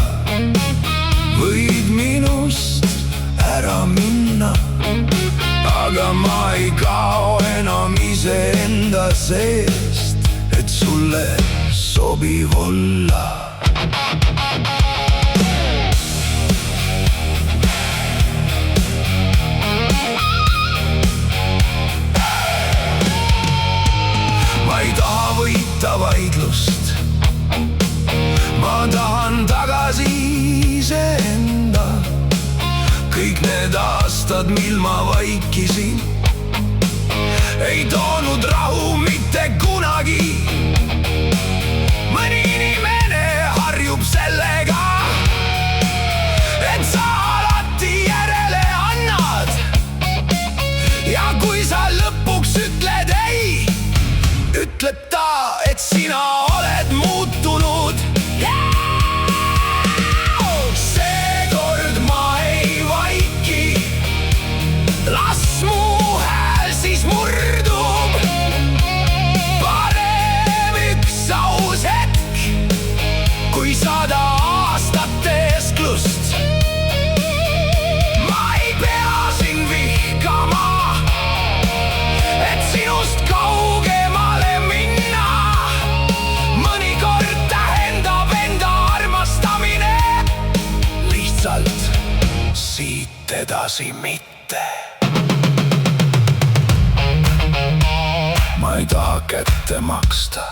võid minust ära minna, aga ma ei kao enam iseenda seest, et sulle sobiv olla. Ma ei taha võita vaidlust, ma tahan tagasi iseenda. Kõik need aastad, mil ma vaikisin, ei toonud rahu mitte kunagi. Mõni inimene harjub sellega, et sa alati järele annad. Ja kui sa lõpuks ütled ei, ütleb ta, et sina oled muutunud. Las mu hääl siis murdub, parem üks aus hetk, kui 100 aastat eesklust. Ma ei pea sind vihkama, et sinust kaugemale minna. Mõnikord tähendab enda armastamine lihtsalt siit edasi mitte. Ma ei taha kätte maksta,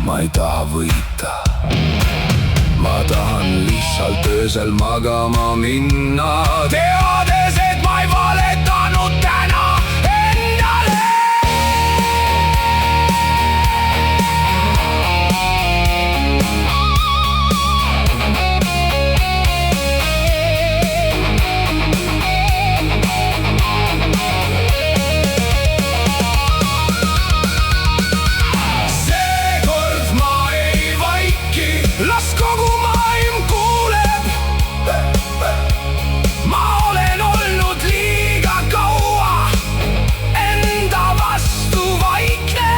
ma ei taha võita. Ma tahan lihtsalt öösel magama minna, teades, et ma ei valetanud täna endale. Las kogu maailm kuuleb, ma olen olnud liiga kaua enda vastu vaikne.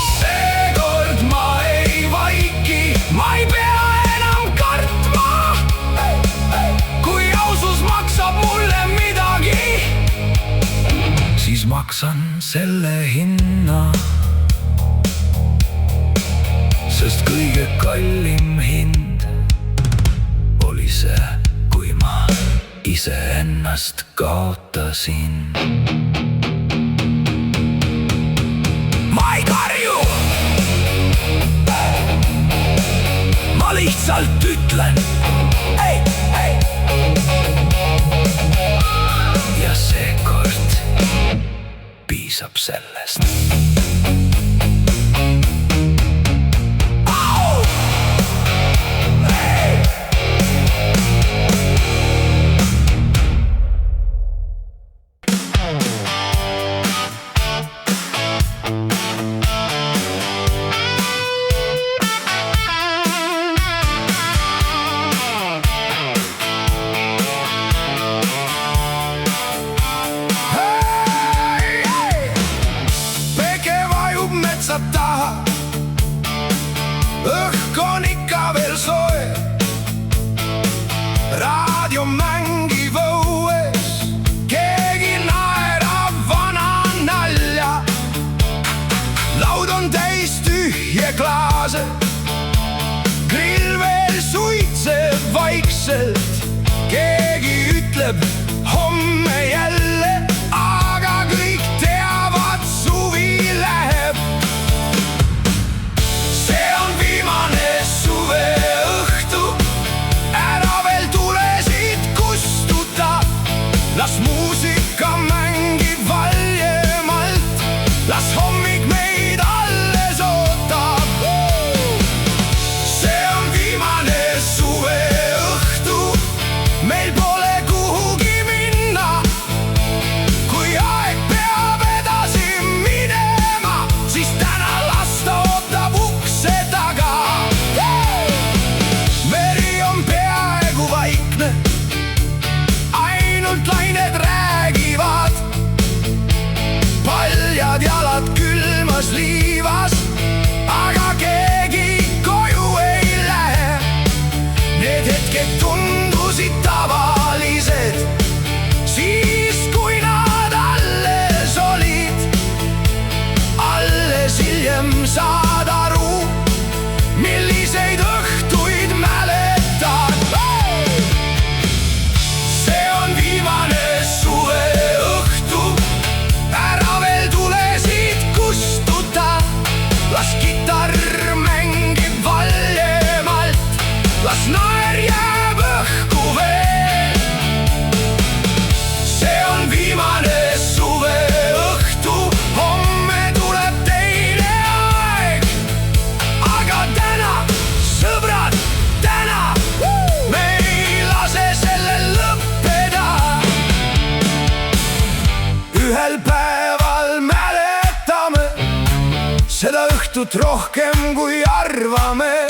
Seekord ma ei vaiki, ma ei pea enam kartma. Kui ausus maksab mulle midagi, siis maksan selle hinna. Sest kõige kallim hind oli see, kui ma iseennast kaotasin. Ma ei karju, ma lihtsalt ütlen ei, ei. Ja seekord piisab sellest. Õhk on ikka veel soe, raadio mängib õues, keegi naerab vana nalja. Laud on täis tühje klaase, grill veel suitseb vaikselt. Keegi ütleb homme jälle, aga kõik teavad, suvi läheb. pisut rohkem kui arvame.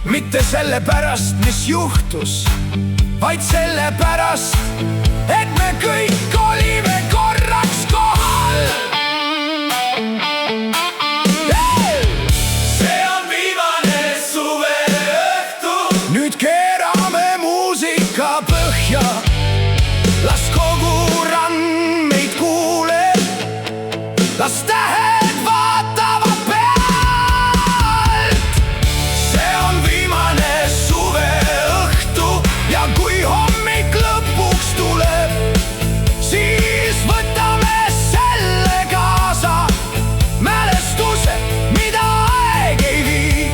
Mitte sellepärast, mis juhtus, vaid sellepärast, et me kõik olime korraks kohal. See on viimane suveõhtu. Nüüd keerame muusika põhja. Las kogu rand meid kuuleb. Las tähed vaatavad pealt. See on viimane suveõhtu ja kui hommik lõpuks tuleb, siis võtame selle kaasa. Mälestuse, mida aeg ei vii.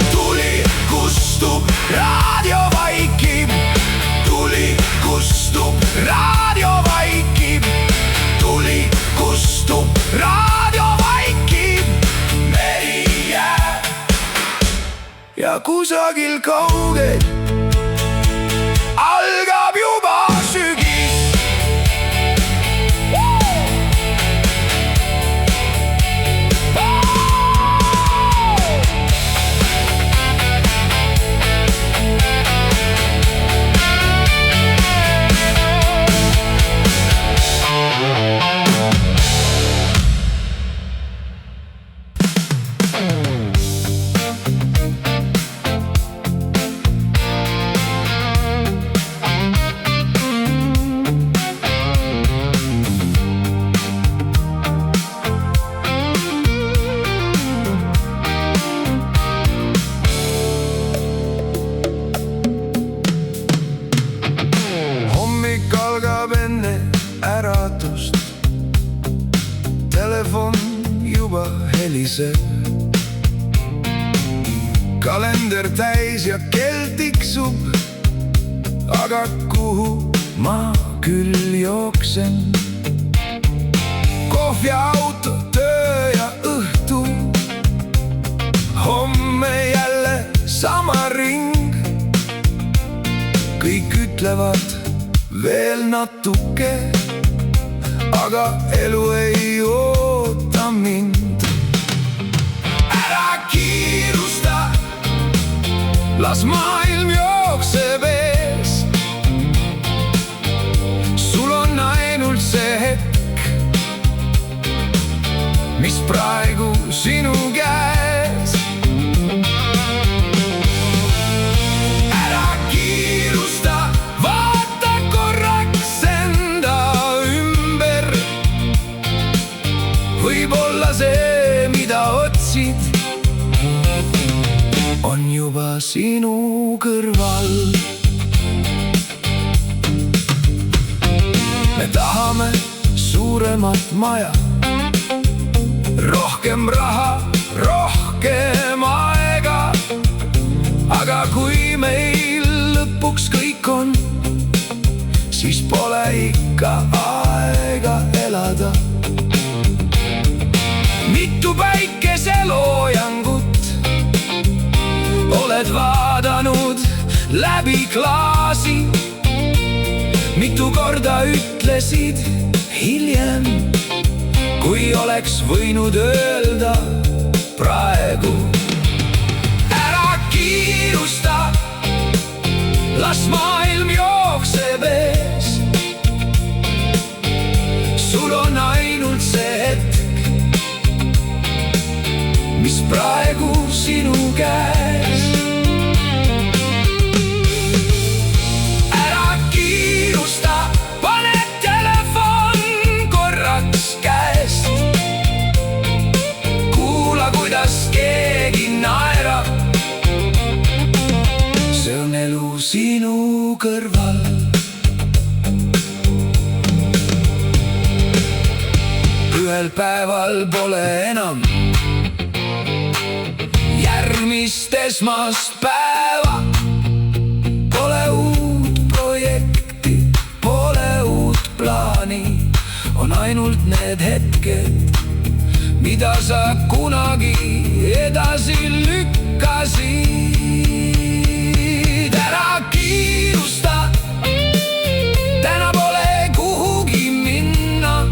Tuli kustub, raadio vaikib. Tuli kustub, raadio vaikib. Tuli kustub, raadio vaikib. Meri jääb ja kusagil kaugel algab juba sügis. Äratust. Telefon juba heliseb. Kalender täis ja kell tiksub. Aga kuhu ma küll jooksen? Kohviauto, töö ja õhtu. Homme jälle sama ring. Kõik ütlevad veel natuke. Aga elu ei oota mind. Ära kiirusta, las maailm jookseb ees. Sul on ainult see hetk, mis praegu sinu käes. Ära kiirusta, vaata korraks enda ümber. Võib-olla see, mida otsid, on juba sinu kõrval. Me tahame suuremat maja, rohkem raha, rohkem aega. Aga kui meil lõpuks kõik on, siis pole ikka aega elada. Mitu päikeseloojangut oled vaadanud läbi klaasi? Mitu korda ütlesid hiljem, kui oleks võinud öelda praegu? Ära kiirusta, las maailm jookseb ees. Sul on ainult see hetk, mis praegu sinu käes. Ära kiirusta, pane telefon korraks käest. Kuula, kuidas keegi naerab. See on elu sinu kõrval. Ühel päeval pole enam järgmist esmaspäeva. Pole uut projekti, pole uut plaani. On ainult need hetked, mida sa kunagi edasi lükkasid. Ära kiirusta, täna pole kuhugi minna.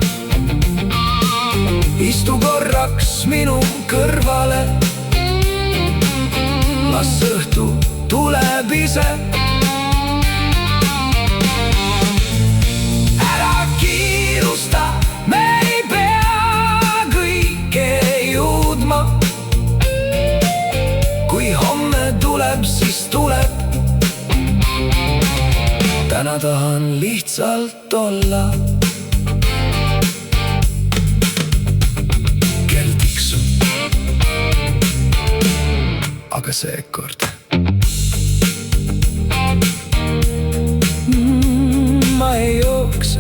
Istu korraks las minu kõrvale. Las õhtu tuleb ise. Ära kiirusta, me ei pea kõike jõudma. Kui homme tuleb, siis tuleb. Täna tahan lihtsalt olla. Kell tiksub, aga seekord ma ei jookse.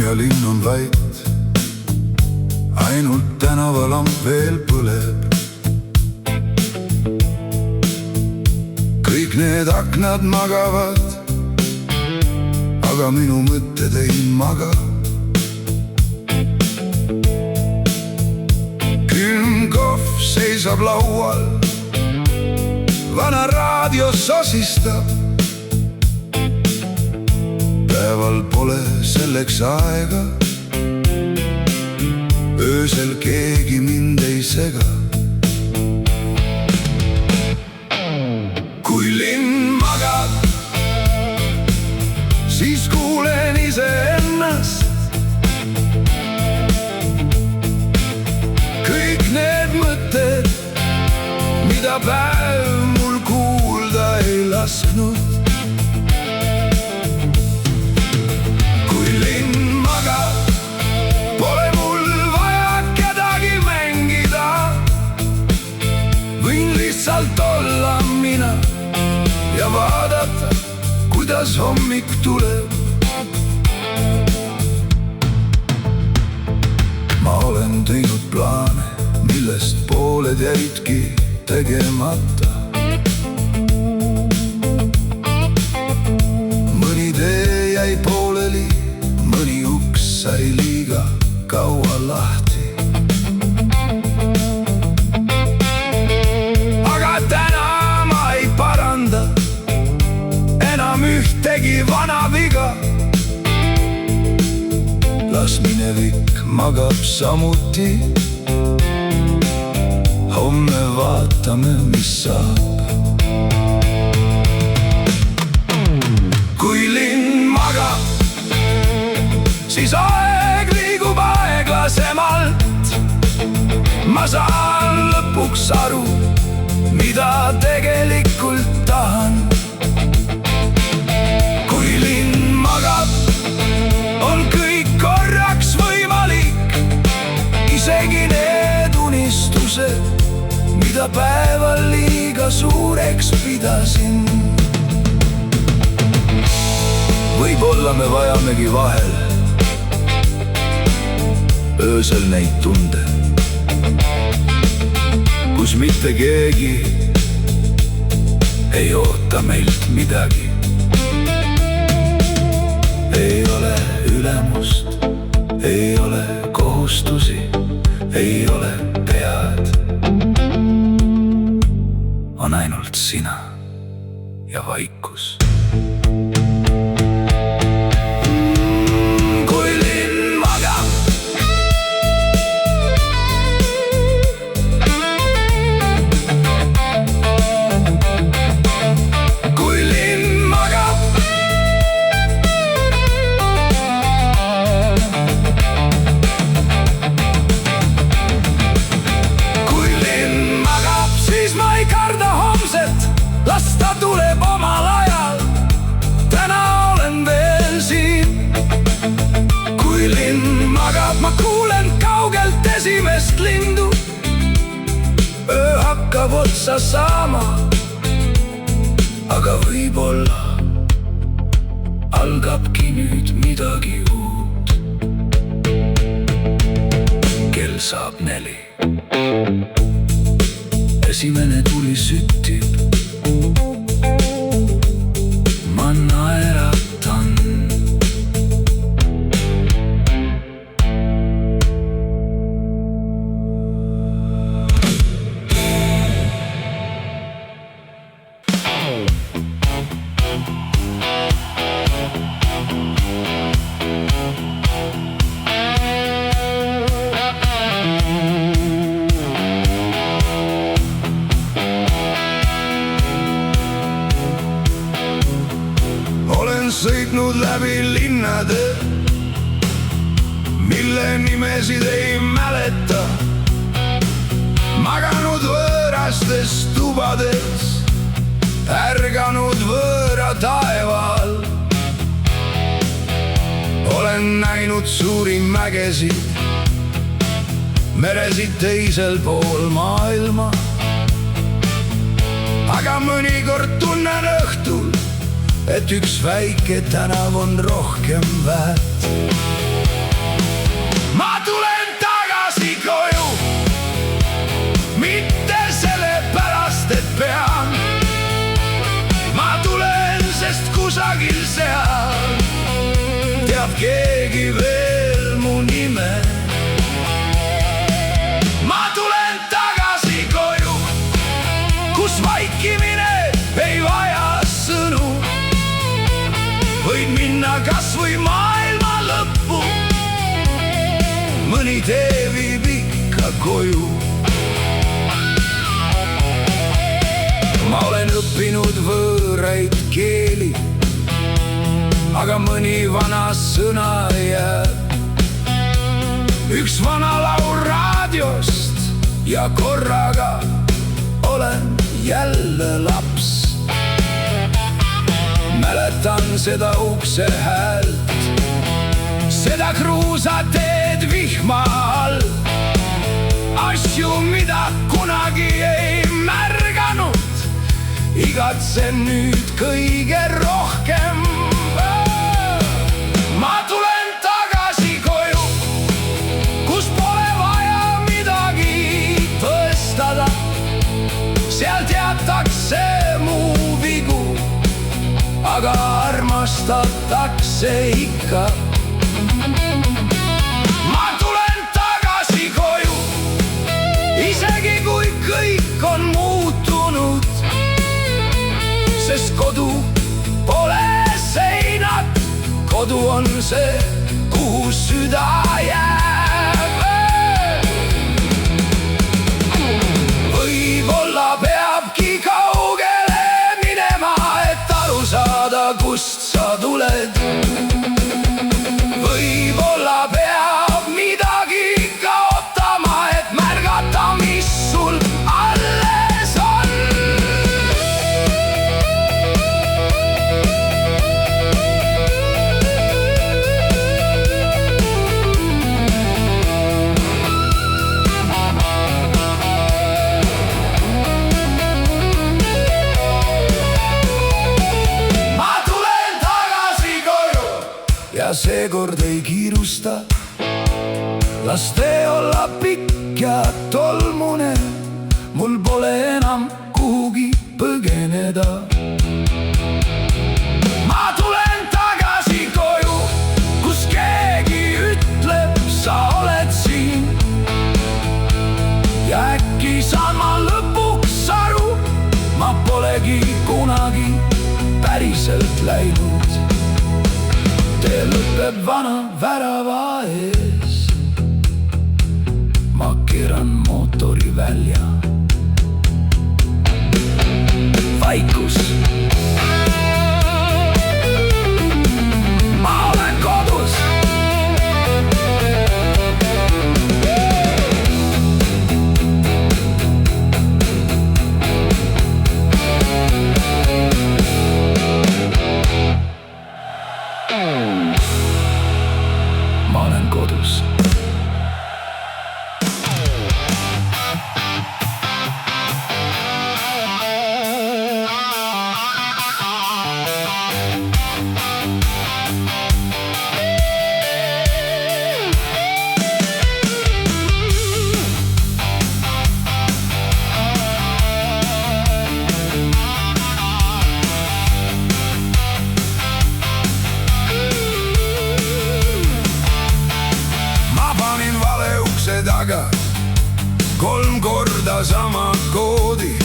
Ja linn on vait, ainult tänavalamp veel põleb. Kõik need aknad magavad, aga minu mõtted ei maga. Külm kohv seisab laual, vana raadio sosistab. Päeval pole selleks aega, öösel keegi mind ei sega. Kui linn magab, siis kuulen iseennast. Kõik need mõtted, mida päev mul kuulda ei lasknud. Pole mul vaja kedagi mängida, võin lihtsalt olla mina ja vaadata, kuidas hommik tuleb. Ma olen teinud plaane, millest pooled jäidki tegemata. Mõni tee jäi pooleli, mõni uks sai liiga kaua lahti. Aga täna ma ei paranda enam ühtegi vana viga. Las minevik magab samuti. Homme vaatame, mis saab. Kui linn magab, siis aeg liigub aeglasemalt. Ma saan lõpuks aru, mida tegelikult tahan. Kui linn magab, on kõik korraks võimalik. Isegi need unistused, mida päeval liiga suureks pidasin. Võib-olla me vajamegi vahel öösel neid tunde, kus mitte keegi ei oota meilt midagi. Ei ole ülemust, ei ole kohustusi, ei ole pead. On ainult sina ja vaikus. Las ta tuleb omal ajal, täna olen veel siin. Kui linn magab, ma kuulen kaugelt esimest lindu. Öö hakkab hakkab otsa saama, aga võib-olla algabki nüüd midagi uut. Kell saab 4. Esimene tuli süttib. Ma naeratan. Sõitnud läbi linnade, mille nimesid ei mäleta, maganud võõrastes tubades, ärganud võõra taeva all. Olen näinud suuri mägesid, meresid teisel pool maailma, aga mõnikord tunnen õhtul, et üks väike tänav on rohkem väärt. Ma tulen tagasi koju, mitte sellepärast, et pean. Ma tulen, sest kusagil seal teab keegi veel mu nime. Ma tulen tagasi koju, kus vaikimine ei vaja sõnu. Võid minna kas või maailma lõppu, mõni tee viib ikka koju. Ma olen õppinud võõraid keeli, aga mõni vana sõna jääb. Üks vana laul raadiost ja korraga olen jälle laps. Mäletan seda ukse häält, seda kruusateed vihma all. Asju, mida kunagi ei märganud, igatsen nüüd kõige rohkem. Ma tulen tagasi koju, kus pole vaja midagi tõestada. Seal teatakse mu vigu, aga armastatakse ikka. Ma tulen tagasi koju, isegi kui kõik on muutunud, sest kodu pole seinad, kodu on see, kuhu süda jääb. Võib-olla peabki kaugele minema, et aru saada, kust sa tuled. Võib-olla peab midagi kaotama, et märgata, mis sul alles on. Ja seekord ei kiirusta, las tee olla pikk ja tolmune. Mul pole enam kuhugi põgeneda. Ma tulen tagasi koju, kus keegi ütleb, sa oled siin. Ja äkki saan ma lõpuks aru, ma polegi kunagi päriselt läinud. Tee lõpeb vana värava ees. Ma keeran mootori välja. Vaikus. Ma olen kodus. Ma olen kodus. 3 korda sama koodi.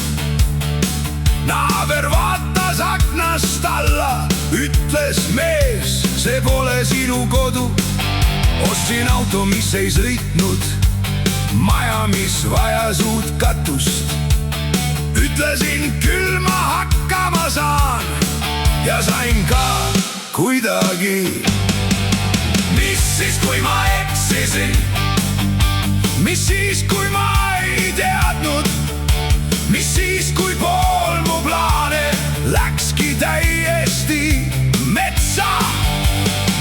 naaber vaatas aknast alla, ütles mees, see pole sinu kodu. ostsin auto, mis ei sõitnud, maja, mis vajas uut katust. ütlesin, küll ma hakkama saan ja sain ka kuidagi. mis siis, kui ma eksisin? mis siis, kui ma ei teadnud? mis siis, kui pool mu plaane läkski täiesti metsa?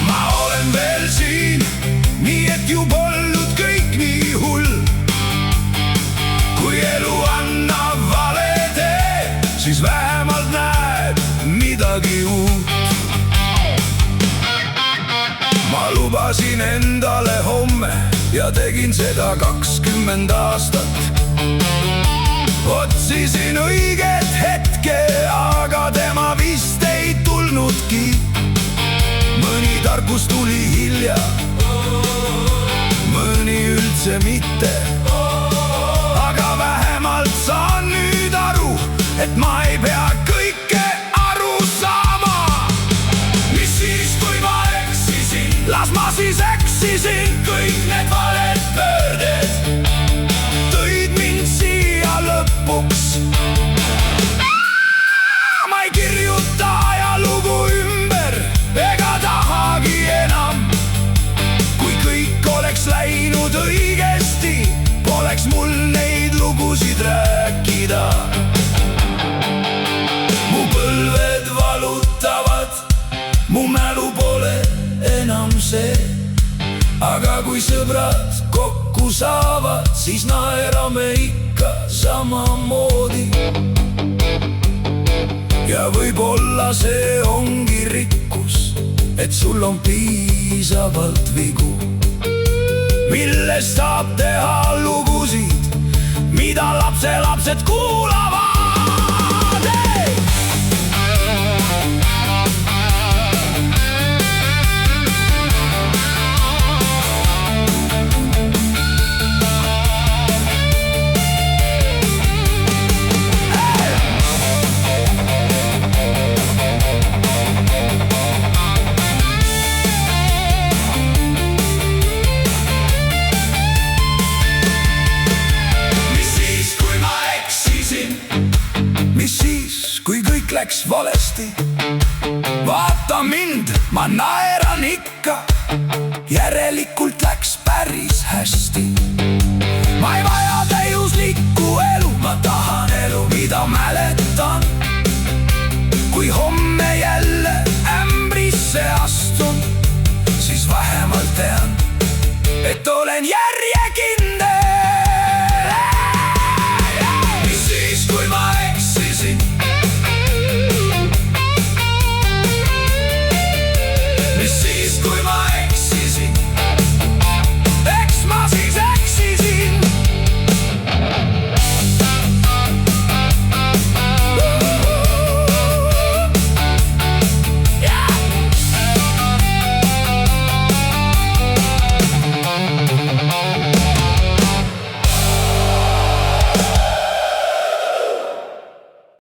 ma olen veel siin, nii et ju polnud kõik nii hull. kui elu annab vale tee, siis vähemalt näed midagi uut. ma lubasin endale homme ja tegin seda 20 aastat. otsisin õiget hetke, aga tema vist ei tulnudki. mõni tarkus tuli hilja, mõni üldse mitte. aga vähemalt saan nüüd aru, et ma ei pea kõike aru saama. mis siis, kui ma eksisin? las ma siis eksisin. kõik need valed pöörded tõid mind siia lõpuks. ma ei kirjuta ajalugu ümber ega tahagi enam. kui kõik oleks läinud õigesti, poleks mul neid lugusid rääkida. mu põlved valutavad, mu mälu pole enam see. aga kui sõbrad kokku saavad, siis naerame ikka samamoodi. ja võib-olla see ongi rikkus, et sul on piisavalt vigu, millest saab teha lugusid, mida lapselapsed kuulavad. mis siis, kui kõik läks valesti? vaata mind, ma naeran ikka, järelikult läks päris hästi. ma ei vaja täiuslikku elu, ma tahan elu, mida mäletan. kui homme jälle ämbrisse astun, siis vähemalt tean, et olen jälle